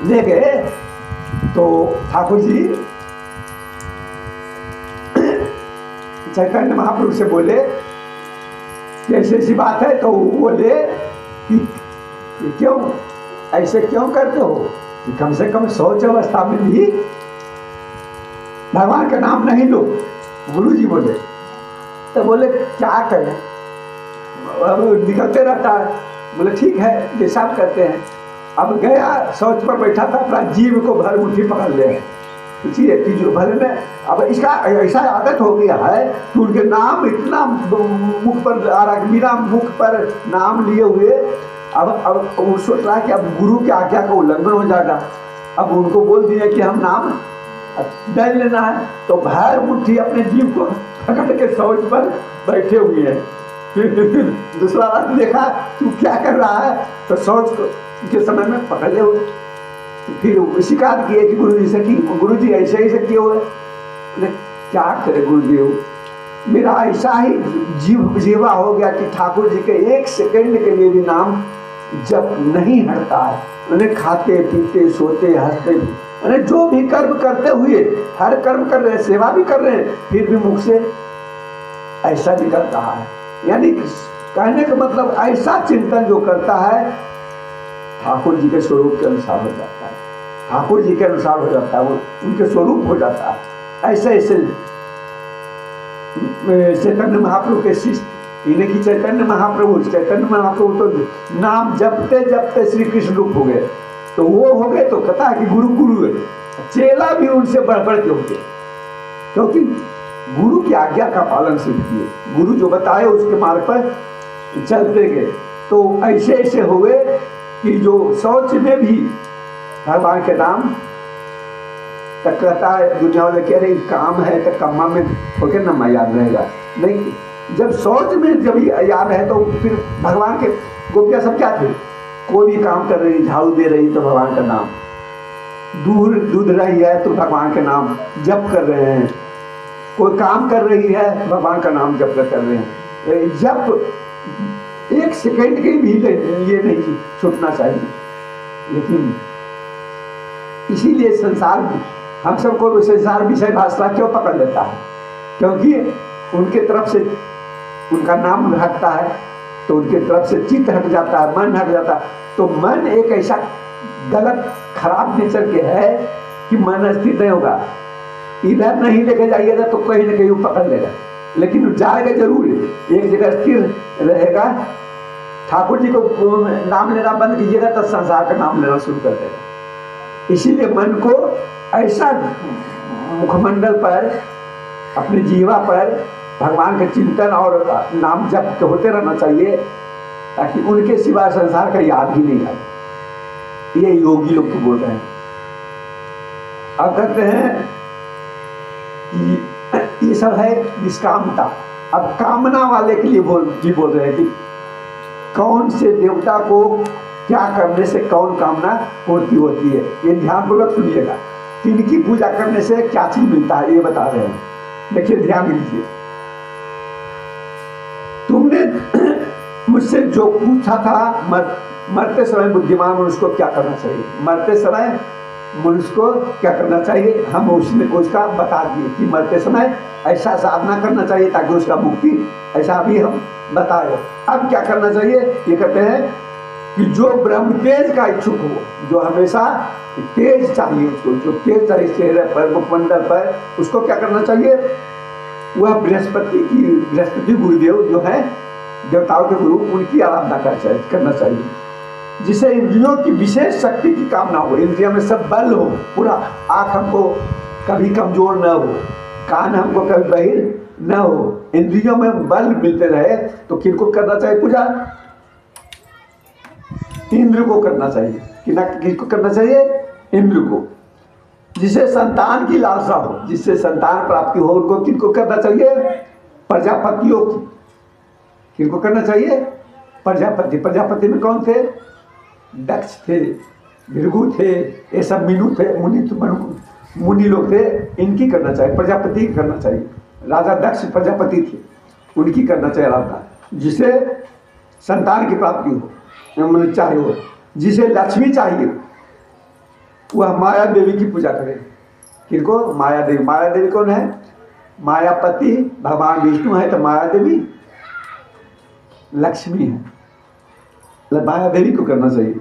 S1: ले गए तो ठाकुर जी चैतन्य महाप्रभु से बोले कि ऐसी ऐसी बात है। तो बोले कि क्यों ऐसे क्यों करते हो, कि कम से कम शौच अवस्था में भी भगवान का नाम नहीं लो। गुरु जी बोले, तो बोले क्या करें, अब निकलते रहता है। बोले ठीक है जैसा आप करते हैं। अब गया शौच पर बैठा था, अपना जीव को भर मुट्ठी पकड़ ले कि जो भले में अब इसका ऐसा आदत हो गया है कि उनके नाम इतना मुख पर आ रहा, बिना मुख पर नाम लिए हुए। अब वो सोच रहा है कि अब गुरु की आज्ञा का उल्लंघन हो जाएगा। अब उनको बोल दिया कि हम नाम दे लेना है, तो भर मुट्ठी अपने जीव को पकड़ के शौच पर बैठे हुए हैं। फिर दूसरा आदमी देखा तू क्या कर रहा है, तो शौच के समय में पकड़ ले। फिर शिकायत किए कि गुरु जी से कि गुरु जी ऐसे किए हुए। क्या करे गुरु जी, मेरा ऐसा ही जीवा हो गया कि ठाकुर जी के 1 सेकंड के लिए भी नाम जब नहीं हटता है। उन्हें खाते पीते सोते हंसते, उन्हें जो भी कर्म करते हुए, हर कर्म कर रहे हैं, सेवा भी कर रहे हैं, फिर भी मुख से ऐसा निकल रहा है। यानी कहने का मतलब ऐसा चिंतन जो करता है ठाकुर जी के स्वरूप के अनुसार हो जाता है, ठाकुर जी के अनुसार हो जाता है, वो उनके स्वरूप हो जाता है। ऐसे ऐसे चैतन्य महाप्रभु के शिष्य, इन्हें की चैतन्य महाप्रभु तो नाम जपते जपते श्री कृष्ण रूप हो गए। तो वो हो गए तो कहता है कि गुरु गुरु है, चेला भी उनसे बढ़ बढ़ के हो गए, क्योंकि गुरु की आज्ञा का पालन सिद्ध किए, गुरु जो बताए उसके मार्ग पर चलते गए। तो ऐसे ऐसे हुए कि जो शौच में भी भगवान के नाम तक कहता है, दुनिया वाले कह रहे काम है तो कम्मा में होके नमा याद रहेगा, नहीं, जब शौच में जब याद है तो फिर भगवान के गोपियाँ सब क्या थे, कोई भी काम कर रही, झाड़ू दे रही तो भगवान का नाम, दूध रही है तो भगवान के नाम जप कर रहे हैं, कोई काम कर रही है भगवान का नाम जप कर रहे हैं। जब एक सेकंड के भी ये नहीं छूटना चाहिए। लेकिन इसीलिए संसार हम सबको संसार विषय भाषा क्यों पकड़ लेता है, क्योंकि उनके तरफ से उनका नाम हटता है तो उनके तरफ से चित्त हट जाता है, मन हट जाता है। तो मन एक ऐसा गलत खराब नेचर के है कि मन स्थिर नहीं होगा, इधर नहीं लेके जाइएगा तो कहीं ना कहीं वो पकड़ लेगा, लेकिन जाएगा जरूर, एक जगह स्थिर रहेगा। ठाकुर जी को नाम लेना बंद कीजिएगा तो संसार का नाम लेना शुरू कर देगा। इसीलिए मन को ऐसा मुखमंडल पर, अपने जीवा पर भगवान के चिंतन और नाम जप होते रहना चाहिए, ताकि उनके सिवा संसार का याद ही नहीं आए। ये योगी लोग तो बोल रहे हैं। अब कहते हैं कि ये सब है निष्कामता। अब कामना वाले के लिए बोल रहे हैं कि कौन से देवता को क्या करने से कौन कामना पूर्ति होती है। ये ध्यानपूर्वक सुनिएगा, इनकी पूजा करने से क्या चीज मिलता है ये बता रहे हैं। देखिए, ध्यान दीजिए। तुमने मुझसे जो पूछा था, मरते समय बुद्धिमान मनुष्य को क्या करना चाहिए, मरते समय मनुष्य को क्या करना चाहिए, हम उसका बता दिए कि मरते समय ऐसा साधना करना चाहिए ताकि उसका मुक्ति, ऐसा भी हम बताए। अब क्या करना चाहिए, ये कहते हैं कि जो ब्रह्म तेज का इच्छुक हो, जो हमेशा तेज चाहिए, उसको जो तेज चाहिए चेहरे पर, मुखमंडल पर, उसको क्या करना चाहिए, वह बृहस्पति गुरुदेव जो है देवताओं के गुरु, उनकी आराधना करना चाहिए। जिसे इंद्रियों की विशेष शक्ति की कामना हो, इंद्रियों में सब बल हो, पूरा आँख हमको कभी कमजोर न हो, कान हमको कभी बहिर न हो, इंद्रियों में बल मिलते रहे, तो किनको करना चाहिए पूजा, इंद्र को करना चाहिए। किसको करना चाहिए, इंद्र को। जिसे संतान की लालसा हो, जिससे संतान प्राप्ति हो, उनको किनको करना चाहिए, प्रजापतियों की। किनको करना चाहिए, प्रजापति। प्रजापति में कौन थे, दक्ष थे, भृगु थे, ये सब मीनू थे, मुनि लोग थे, इनकी करना चाहिए, प्रजापति की करना चाहिए। राजा दक्ष प्रजापति थे, उनकी करना चाहिए आराधना, जिसे संतान की प्राप्ति हो, चाहे हो। जिसे लक्ष्मी चाहिए वह माया देवी की पूजा करे। किनको, माया देवी। माया देवी कौन है, मायापति भगवान विष्णु है, तो माया देवी लक्ष्मी है, माया देवी को करना चाहिए।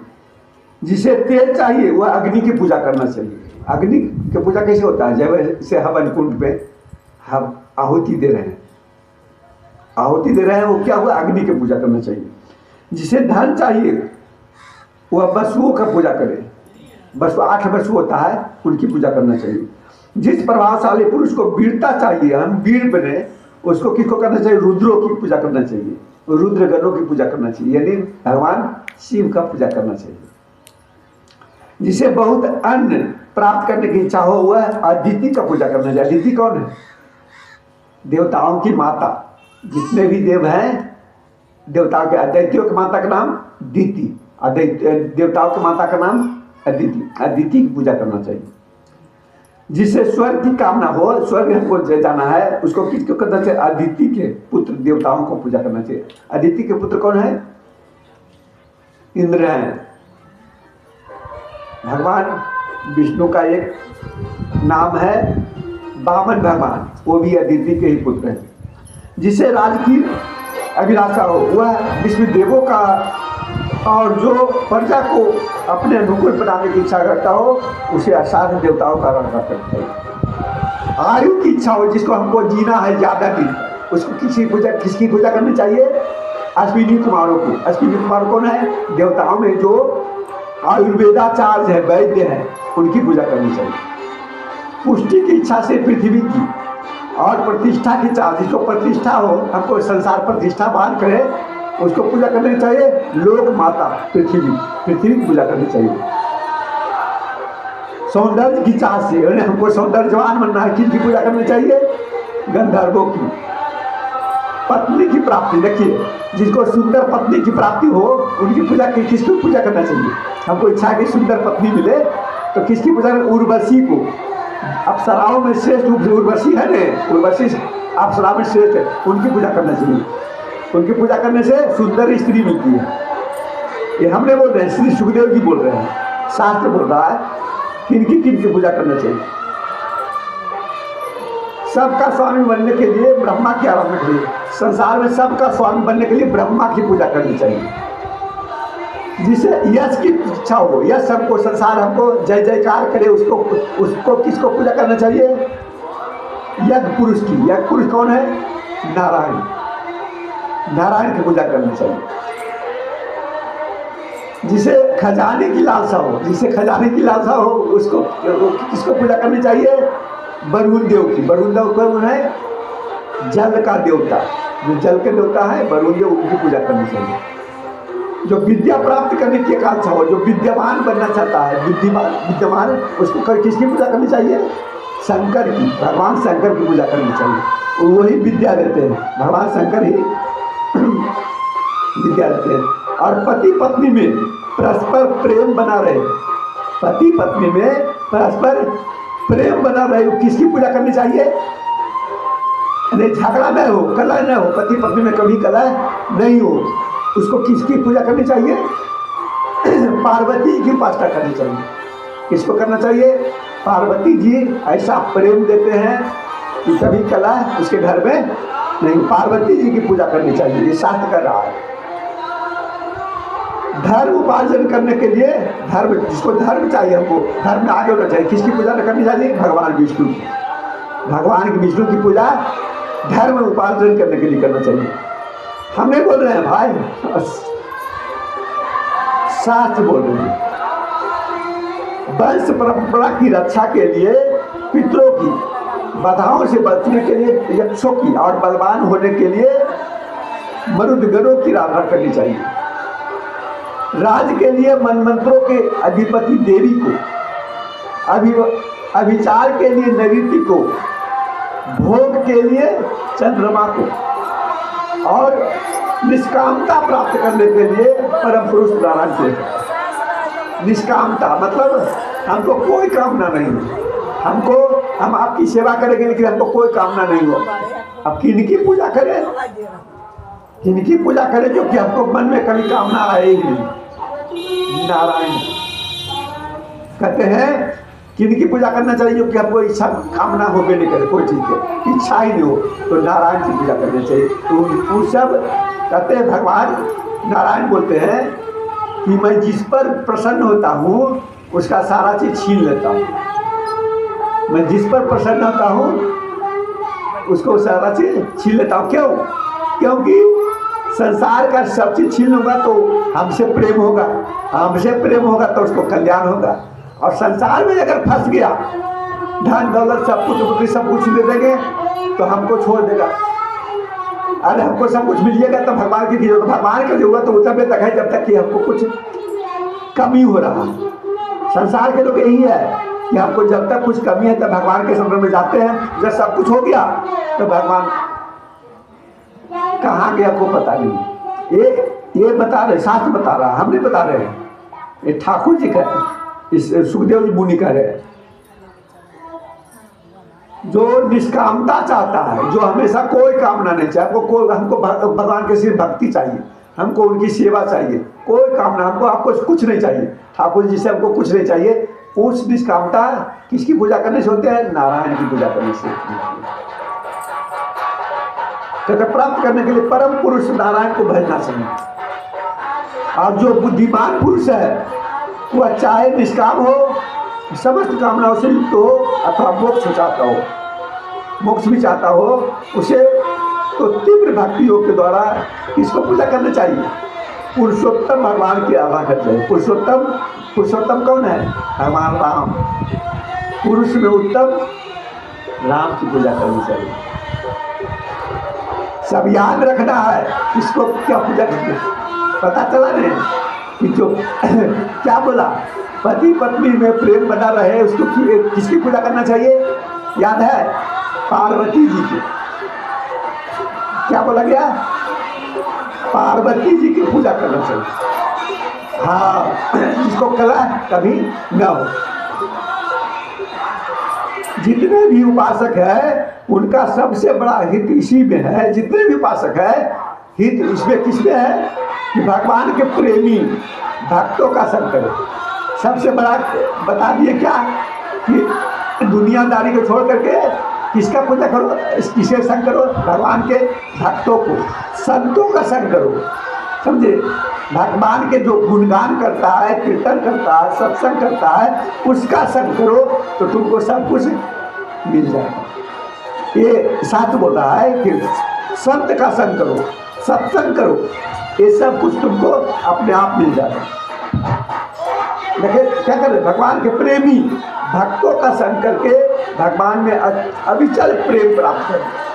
S1: जिसे तेज चाहिए वह अग्नि की पूजा करना चाहिए। अग्नि की पूजा कैसे होता है, जैसे हवन कुंड पे हम आहुति दे रहे हैं, आहुति दे रहे हैं, वो क्या हुआ, अग्नि की पूजा करना चाहिए। जिसे धन चाहिए वह वसुओं का पूजा करे, बस 8 वसु होता है, उनकी पूजा करना चाहिए। जिस प्रभावशाली पुरुष को वीरता चाहिए, हम वीर बने, उसको किसको करना चाहिए, रुद्रों की पूजा करना चाहिए, रुद्र गणों की पूजा करना चाहिए, यानी भगवान शिव का पूजा करना चाहिए। जिसे बहुत अन्न प्राप्त करने की इच्छा हो वह अदिति का पूजा करना चाहिए। अदिति कौन है, देवताओं की माता। जितने भी देव हैं देवताओं के, अदितियों की माता का नाम दिति, देवताओं की माता का नाम अदिति। अदिति की पूजा करना चाहिए। जिसे स्वर्ग की कामना हो, स्वर्ग हमको जाना है, उसको किसको करना चाहिए, अदिति के पुत्र देवताओं को पूजा करना चाहिए। अदिति के पुत्र कौन है, इंद्र हैं। भगवान विष्णु का एक नाम है वामन भगवान, वो भी अदिति के ही पुत्र हैं। जिसे राज की अभिलाषा हो वह विष्णु देवों का, और जो प्रजा को अपने अनुकूल बनाने की इच्छा करता हो उसे असाध्य देवताओं का आराधना करता है। आयु की इच्छा हो, जिसको हमको जीना है ज़्यादा दिन, उसको किसकी पूजा करनी चाहिए, अश्विनी कुमारों की। अश्विनी कुमार कौन है, देवताओं में जो आयुर्वेदाचार्य है, वैद्य है, उनकी पूजा करनी चाहिए। पुष्टि की इच्छा से पृथ्वी की, और प्रतिष्ठा की चाह, जिसको प्रतिष्ठा हो, हमको संसार प्रतिष्ठा बांध करे, उसको पूजा करनी चाहिए। लोक माता पृथ्वी, पृथ्वी की पूजा करनी चाहिए। सौंदर्य की चाह से हमको सौंदर्यवान बनना है, किसकी पूजा करनी चाहिए? गंधर्वों की। पत्नी की प्राप्ति, देखिए जिसको सुंदर पत्नी की प्राप्ति हो उनकी पूजा, किसकी पूजा करना चाहिए? हमको इच्छा की सुंदर पत्नी मिले तो किसकी पूजा? उर्वशी को। अप्सराओं में श्रेष्ठ उर्वशी है ना, उर्वशी अप्सरा में श्रेष्ठ है, उनकी पूजा करना चाहिए। उनकी पूजा करने से सुंदर स्त्री मिलती है। ये हमने बोल रहे हैं, श्री सुखदेव जी बोल रहे हैं, शास्त्र बोल रहा है किनकी पूजा करना चाहिए। सबका स्वामी बनने के लिए ब्रह्मा की आराधना करिए। संसार में सबका स्वामी बनने के लिए ब्रह्मा की पूजा करनी चाहिए, जिसे यश की इच्छा हो, यश सबको, संसार हमको जय जयकार करे, उसको किसको पूजा करना चाहिए? यज्ञ पुरुष की। यज्ञ पुरुष कौन है? नारायण। नारायण की पूजा करनी चाहिए। जिसे खजाने की लालसा हो, जिसे खजाने की लालसा हो उसको किसको पूजा करनी चाहिए? वरुण देव की। वरुण देव कौन है? जल का देवता, जो जल के देवता है वरुण देव, उनकी पूजा करनी चाहिए। जो विद्या प्राप्त करने की आकांक्षा हो, जो विद्यमान बनना चाहता है, विद्यमान, उसको किसकी पूजा करनी चाहिए? शंकर की। भगवान शंकर की पूजा करनी चाहिए, वही विद्या देते हैं, भगवान शंकर ही विद्या देते हैं। और पति पत्नी में परस्पर प्रेम बना रहे, पति पत्नी में परस्पर प्रेम बना रहे, किसकी पूजा करनी चाहिए? झगड़ा न हो, कलह न हो, पति पत्नी में कभी कलह नहीं हो, उसको किसकी पूजा करनी चाहिए? पार्वती की उपासना करनी चाहिए। किसको करना चाहिए? पार्वती जी ऐसा प्रेम देते हैं कि कभी कलह उसके घर में नहीं। पार्वती जी की पूजा करनी चाहिए, ये शास्त्र कर रहा है। धर्म उपार्जन करने के लिए, धर्म, जिसको धर्म चाहिए, हमको धर्म में आगे होना चाहिए, किसकी पूजा करनी चाहिए? भगवान विष्णु की। भगवान की विष्णु की पूजा धर्म उपार्जन करने के लिए करना चाहिए। हमें बोल रहे हैं भाई, शास्त्र बोल रहे हैं वंश परंपरा की रक्षा के लिए, पितरों की बाधाओं से बचने के लिए, यक्षों की, और बलवान होने के लिए मरुदगणों की आराधना करनी चाहिए। राज के लिए मनमंत्रों के अधिपति देवी को, अभिचार के लिए नैऋत्य को, भोग के लिए चंद्रमा को, और निष्कामता प्राप्त करने के लिए परम पुरुष नारायण को। निष्कामता मतलब हमको कोई कामना नहीं, हम आपकी सेवा करेंगे लेकिन हमको कोई कामना नहीं हो। अब किनकी पूजा करें? किनकी पूजा करें जो कि हमको मन में कभी कामना आए ही नहीं? नारायण कहते हैं किनकी पूजा करना चाहिए? जो कि हमको इच्छा कामना हो भी नहीं करे, कोई चीज़ की इच्छा ही नहीं हो, तो नारायण की पूजा करनी चाहिए। तो वो सब कहते हैं, भगवान नारायण बोलते हैं कि मैं जिस पर प्रसन्न होता हूँ उसका सारा चीज़ छीन लेता हूँ। मैं जिस पर प्रसन्न होता हूँ उसको सारा चीज़ छीन लेता हूँ। क्यों? क्योंकि संसार का सब चीज़ छीन लूँगा तो हमसे प्रेम होगा, हमसे प्रेम होगा तो उसको कल्याण होगा। और संसार में अगर फंस गया, धन दौलत सब कुछ दे देंगे तो हमको छोड़ देगा। अरे हमको सब कुछ मिलिएगा तो भगवान की जरूरत, भगवान की जरूरत तो उतने तक है जब तक कि हमको कुछ कमी हो रहा है। संसार के लोग यही है कि हमको जब तक कुछ कमी है तब भगवान के शरण में जाते हैं, जब सब कुछ हो गया तो भगवान कहाँ गया को पता नहीं। ये बता रहे, शास्त्र बता रहा, हम नहीं बता रहे हैं, ये ठाकुर जी कह रहे, इस सुखदेव जी मुनि कह रहे। जो निष्कामता चाहता है, जो हमेशा कोई कामना नहीं चाहिए, हमको भगवान के सिर्फ भक्ति चाहिए, हमको उनकी सेवा चाहिए, कोई कामना, आपको कुछ नहीं चाहिए, ठाकुर जी से हमको कुछ नहीं चाहिए। उस निष्कामता किसकी पूजा करने से होते हैं? नारायण की पूजा करने से। तो प्राप्त करने के लिए परम पुरुष नारायण को भजना चाहिए। और जो बुद्धिमान पुरुष है वह चाहे निष्काम हो, समस्त कामनाओं से युक्त हो, अथवा मोक्ष चाहता हो, मोक्ष भी चाहता हो, उसे तो तीव्र भक्ति योग के द्वारा किसको पूजा करना चाहिए? पुरुषोत्तम भगवान की आराधना करनी चाहिए। पुरुषोत्तम कौन है? भगवान राम। पुरुष में उत्तम राम की पूजा करनी चाहिए। सब याद रखना है किसको क्या पूजा करते हैं। पता चला नहीं कि जो क्या बोला, पति पत्नी में प्रेम बना रहे उसको किसकी पूजा करना चाहिए, याद है, पार्वती जी की। क्या बोला गया, पार्वती जी की पूजा करना चाहिए। हाँ, जिसको कला कभी न हो। जितने भी उपासक है उनका सबसे बड़ा हित इसी में है, जितने भी उपासक है हित इसमें किसमें है कि भगवान के प्रेमी भक्तों का संग करो। सबसे बड़ा बता दिए क्या कि दुनियादारी को छोड़ करके किसका पूजा करो, किसे संग करो, भगवान के भक्तों को, संतों का संग करो। समझे, भगवान के जो गुणगान करता है, कीर्तन करता है, सत्संग करता है, उसका संग करो तो तुमको सब कुछ मिल जाएगा। ये शास्त्र बोल रहा है कि संत का संग करो, सत्संग करो, ये सब कुछ तुमको अपने आप मिल जाएगा। देखिए क्या कर रहे, भगवान के प्रेमी भक्तों का संग करके भगवान में अविचल प्रेम प्राप्त करें।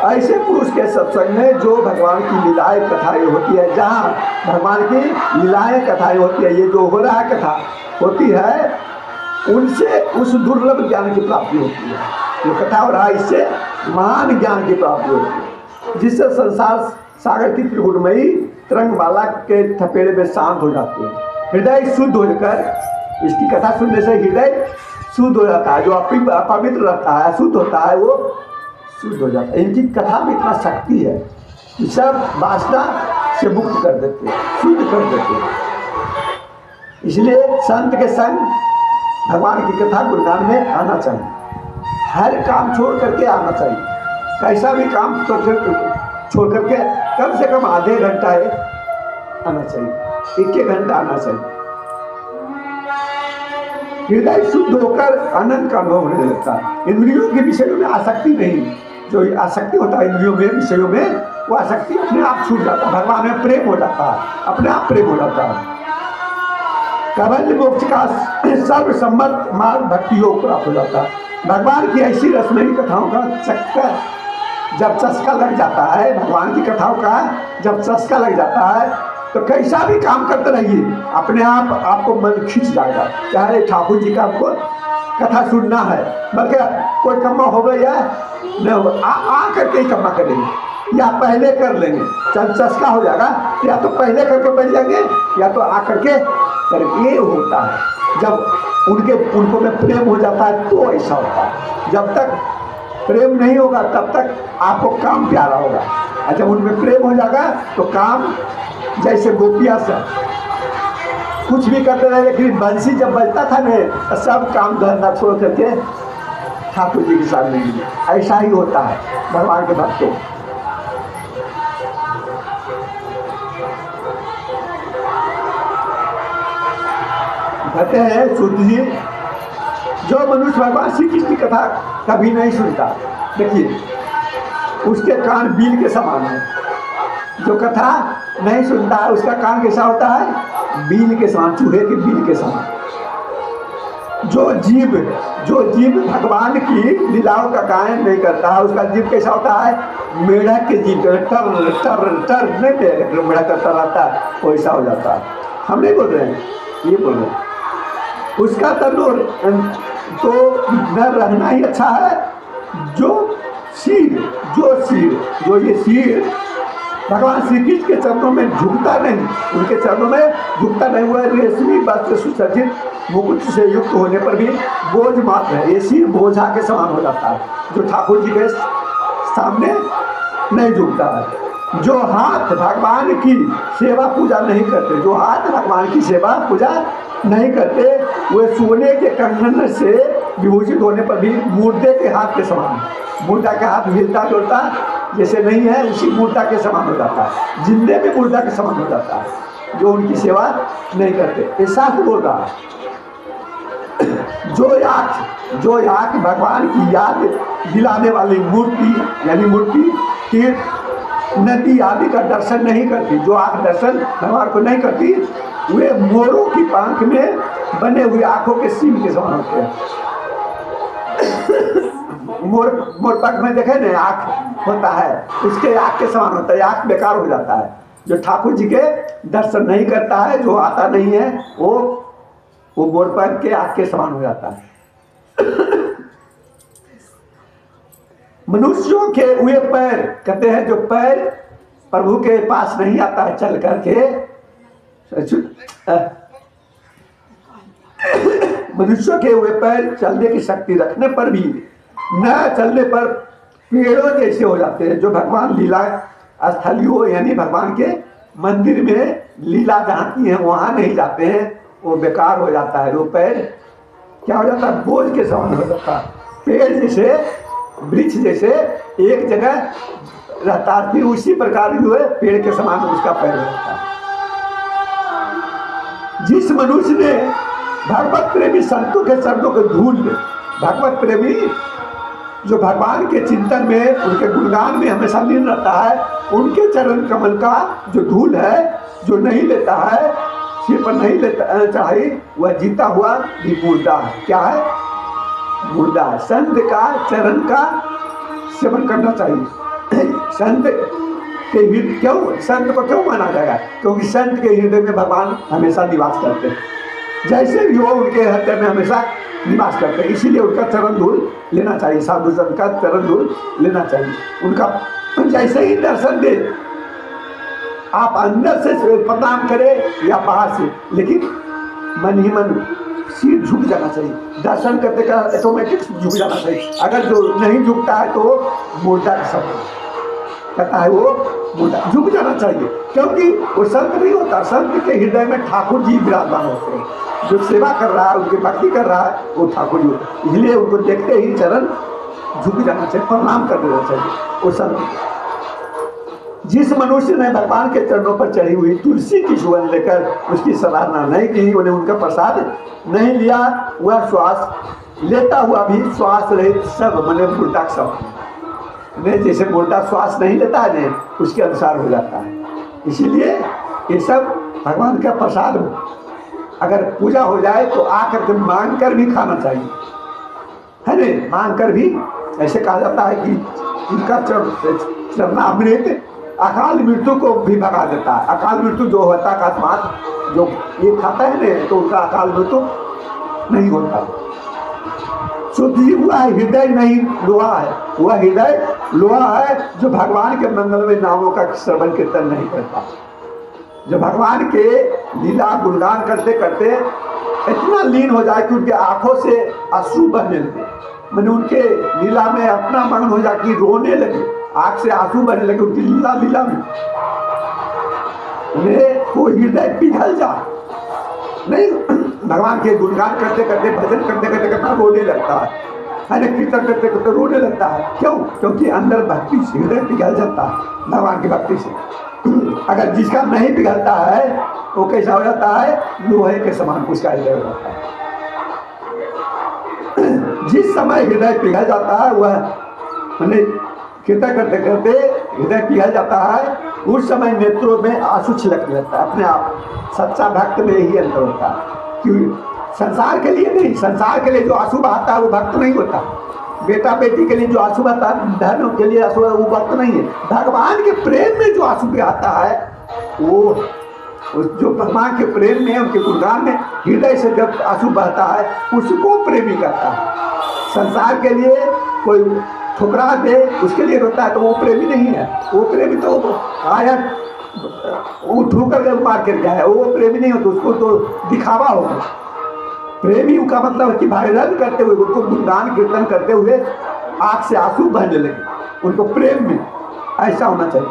S1: ऐसे पुरुष के सत्संग में जो भगवान की लीलाएं कथाएं होती है, जहाँ भगवान की लीलाएं कथाएं होती है, ये जो हो रहा है कथा होती है, उनसे उस दुर्लभ ज्ञान की प्राप्ति होती है। जो कथा हो रहा है इससे महान ज्ञान की प्राप्ति होती है, जिससे संसार सागर की त्रिगुणमयी तरंगमाला के थपेड़े में शांत हो जाते हैं। हृदय शुद्ध होकर इसकी कथा सुनने से हृदय शुद्ध हो जाता है। जो अपवित्र रहता है, अशुद्ध होता है, वो शुद्ध हो जाता है। इनकी कथा में इतना शक्ति है कि सब वासना से मुक्त कर देते हैं, शुद्ध कर देते हैं। इसलिए संत के संग भगवान की कथा गुणगान में आना चाहिए। हर काम छोड़ करके आना चाहिए, कैसा भी काम छोड़ करके कम से कम आधे घंटा आना चाहिए, 1-1 घंटा आना चाहिए। हृदय शुद्ध होकर आनंद का अनुभव होने लगता है। इंद्रियों के विषयों में आसक्ति नहीं, जो आसक्ति होता है इंद्रियों में, विषयों में, वो आसक्ति अपने आप छूट जाता है। भगवान में प्रेम हो जाता है, अपने आप प्रेम हो जाता है। कबंध मोक्ष का सर्वसम्मत मार्ग भक्ति योग प्राप्त हो जाता है। भगवान की ऐसी रसमयी कथाओं का चक्कर जब चस्का लग जाता है, भगवान की कथाओं का जब चस्का लग जाता है, तो कैसा भी काम करते रहिए, अपने आप आपको मन खींच जाएगा। चाहे ठाकुर जी का आपको कथा सुनना है, बल्कि कोई कम्मा हो गया न हो, आ करके ही कम्मा करेंगे या पहले कर लेंगे, चल चस्का हो जाएगा, या तो पहले करके बैठ जाएंगे या तो आ करके करेंगे। ये होता है जब उनको में प्रेम हो जाता है तो ऐसा होता है। जब तक प्रेम नहीं होगा तब तक आपको काम प्यारा होगा, और जब उनमें प्रेम हो जाएगा तो काम जैसे गोपिया से कुछ भी करते रहे, लेकिन बंसी जब बजता था ना सब काम धंधा छोड़ करके ठाकुर जी के सामने मिले। ऐसा ही होता है भगवान के भक्तों। कहते हैं सूत जी, जो मनुष्य भगवान श्री कृष्ण की कथा कभी नहीं सुनता, देखिए उसके कान बील के समान है। जो कथा नहीं सुनता है उसका कान कैसा होता है, बील के समान, चूहे के बील के समान। जो जीव भगवान की लीलाओं का गायन नहीं करता है, उसका जीव कैसा होता है, मेढक के जीव, टर टर टर नहीं, मेढक करता रहता है, वैसा हो जाता है। हम नहीं बोल रहे हैं, ये बोल रहे हैं। उसका तनुर तो न रहना ही अच्छा है। जो ये शीर भगवान श्री कृष्ण के चरणों में झुकता नहीं, उनके चरणों में झुकता नहीं हुआ, रेशमी वस्त्र सुसज्जित मुकुट से युक्त होने पर भी बोझ मात्र है। ये शीर बोझा के समान हो जाता है, जो ठाकुर जी के सामने नहीं झुकता है। जो हाथ भगवान की सेवा पूजा नहीं करते, जो हाथ भगवान की सेवा पूजा नहीं करते, वे सोने के कंगन से विभूषित होने पर भी मुर्दे के हाथ के समान है। मुर्दा का हाथ मिलता जुलता जैसे नहीं है, उसी मुर्दा के समान हो जाता है, जिंदे में मुर्दा के समान हो जाता है, जो उनकी सेवा नहीं करते। ऐसा बोल रहा है। जो आँख भगवान की याद दिलाने वाली मूर्ति यानी मूर्ति, तीर्थ, नदी आदि का दर्शन नहीं करती, जो आँख दर्शन भगवान को नहीं करती, वे मोरों की पंख में बने हुए आँखों के सीम के समान होते हैं। मोर पंख में देखे ना आँख होता है, उसके आँख के समान होता है, आँख बेकार हो जाता है। जो ठाकुर जी के दर्शन नहीं करता है, जो आता नहीं है, वो मोर पंख के आँख के समान हो जाता है। मनुष्यों के हुए पैर, कहते हैं जो पैर प्रभु के पास नहीं आता है चल करके, मनुष्यों के हुए पैर चलने की शक्ति रखने पर भी न चलने पर पेड़ों जैसे हो जाते हैं। जो भगवान लीला स्थलियों यानी भगवान के मंदिर में लीला जहाँ की है वहां नहीं जाते हैं, वो बेकार हो जाता है। वो पैर क्या हो जाता है, बोझ के समान हो जाता है। पेड़ जैसे, वृक्ष जैसे एक जगह रहता है, फिर उसी प्रकार जो है पेड़ के समान उसका पैर रहता है। जिस मनुष्य ने भगवत प्रेमी संतों के शब्दों को धूल ले, भगवत प्रेमी जो भगवान के चिंतन में, उनके गुणगान में हमेशा लीन रहता है, उनके चरण कमल का जो धूल है, जो नहीं लेता है, सिर पर नहीं लेता चाहिए, वह जीता हुआ भी मुर्दा है। क्या है? मुर्दा है। संत का चरण का सेवन करना चाहिए। संत के हृदय, क्यों संत को क्यों माना जाएगा? क्योंकि संत के हृदय में भगवान हमेशा निवास करते हैं, जैसे भी हो उनके हृदय में हमेशा निवास करते हैं, इसीलिए उनका चरण धूल लेना चाहिए। साधु संत का चरण धूल लेना चाहिए। उनका जैसे ही दर्शन दे, आप अंदर से प्रणाम करें या बाहर से, लेकिन मन ही मन सिर झुक जाना चाहिए। दर्शन करते का ऑटोमेटिक झुक जाना चाहिए। अगर जो नहीं झुकता है तो मुर्दा का शब्द कहता है, वो मुर्दा झुक जाना चाहिए, क्योंकि वो संत नहीं होता। संत के हृदय में ठाकुर जी विराजमान होते हैं। जो सेवा कर रहा है, उनकी भक्ति कर रहा है, वो ठाकुर जी होता है। इसलिए उनको देखते ही चरण झुक जाना चाहिए, प्रणाम कर देना चाहिए वो संत। जिस मनुष्य ने भगवान के चरणों पर चढ़ी हुई तुलसी की सुगंध लेकर उसकी सराहना नहीं की, उन्हें उनका प्रसाद नहीं लिया, वह श्वास लेता हुआ भी श्वास रहित सब मने मुर्दा सब ने, जैसे मुर्दा श्वास नहीं लेता है ने, उसके अनुसार हो जाता है। इसीलिए ये सब भगवान का प्रसाद, अगर पूजा हो जाए तो आकर के मांग कर भी खाना चाहिए, है न? मांग कर भी, ऐसे कहा जाता है कि इनका चरणामृत अकाल मृत्यु को भी भगा देता है। अकाल मृत्यु जो होता है अकस्मात जो ये खाता है ना, तो उनका अकाल मृत्यु नहीं होता। शुद्धि हुआ हृदय नहीं लोहा है, वह हृदय लोहा है जो भगवान के मंगलमय नामों का श्रवण कीर्तन नहीं करता। जो भगवान के लीला गुणगान करते करते इतना लीन हो जाए कि उनके आंखों से आंसू बहने लगे, मैंने उनके लीला में अपना मगन हो जाए कि रोने लगे, आंख से आंसू बहने लगे उनकी लीला में, उन्हें वो हृदय पिघल जाए। नहीं, भगवान के गुणगान करते करते, भजन करते करते कितना रोने लगता है, कीर्तन करते करते रोने लगता है। क्यों? क्योंकि अंदर भक्ति से हृदय पिघल जाता है भगवान की भक्ति से। अगर जिसका नहीं पिघलता है वो कैसा हो जाता है? लोहे के समान उसका हृदय हो जाता है। जिस समय हृदय पिघल जाता है, वह मैंने कीर्तन करते करते हृदय पिघल जाता है, उस समय नेत्रों में आंसू छिलकने लगता है अपने आप। सच्चा भक्त में यही अंतर होता है कि संसार के लिए नहीं, संसार के लिए जो आंसू बहाता है वो भक्त नहीं होता। बेटा बेटी के लिए जो आंसू बहाता है, धन के लिए आंसू, वो भक्त नहीं है। भगवान के प्रेम में जो आंसू बहाता है, वो जो भगवान के प्रेम में, उनके गुणगान में हृदय से जब आंसू बहता है, उसको प्रेमी करता है। संसार के लिए कोई ठुकरा दे उसके लिए रोता है तो वो प्रेमी नहीं है। वो प्रेमी तो आया वो ठोकर के मार कर गया है, वो प्रेमी नहीं होता, उसको तो दिखावा होगा। प्रेमी का मतलब है कि भजन करते हुए, उनको गुणगान कीर्तन करते हुए आँख से आंसू बहने लगे, उनको प्रेम में ऐसा होना चाहिए।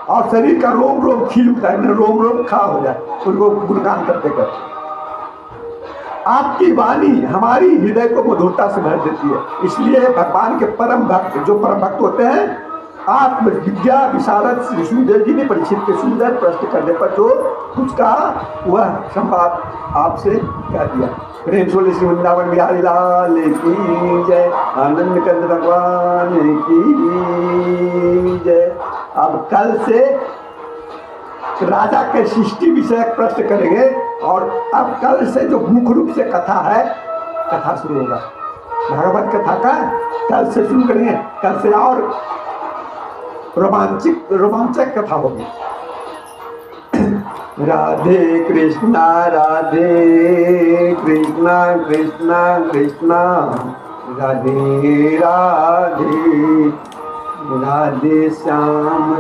S1: और शरीर का रोम रोम खिल उठता है, रोम रोम खा हो जाए उनको गुणगान करते करते। आपकी वाणी हमारी हृदय को मधुरता से भर देती है। इसलिए भगवान के परम भक्त, जो परम भक्त होते हैं, आत्म विद्या विशारद विष्णुदेव जी ने परीक्षित के सुंदर प्रश्न करने पर जो कुछ कहा वह संवाद आपसे कह दिया। प्रेम सोले श्री वृंदावन बिहारी लाल की जय, आनंद कंद भगवान की जय। अब कल से राजा के सृष्टि विषयक प्रश्न करेंगे, और अब कल से जो मुख्य रूप से कथा है, कथा शुरू होगा। भागवत कथा का कल से शुरू करेंगे, कल से और रोमांचक कथा होगी। राधे कृष्णा कृष्णा कृष्णा राधे राधे, राधे श्याम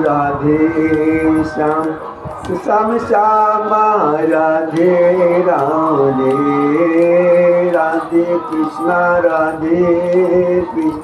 S1: श्याम श्यामा राधे राधे, राधे कृष्णा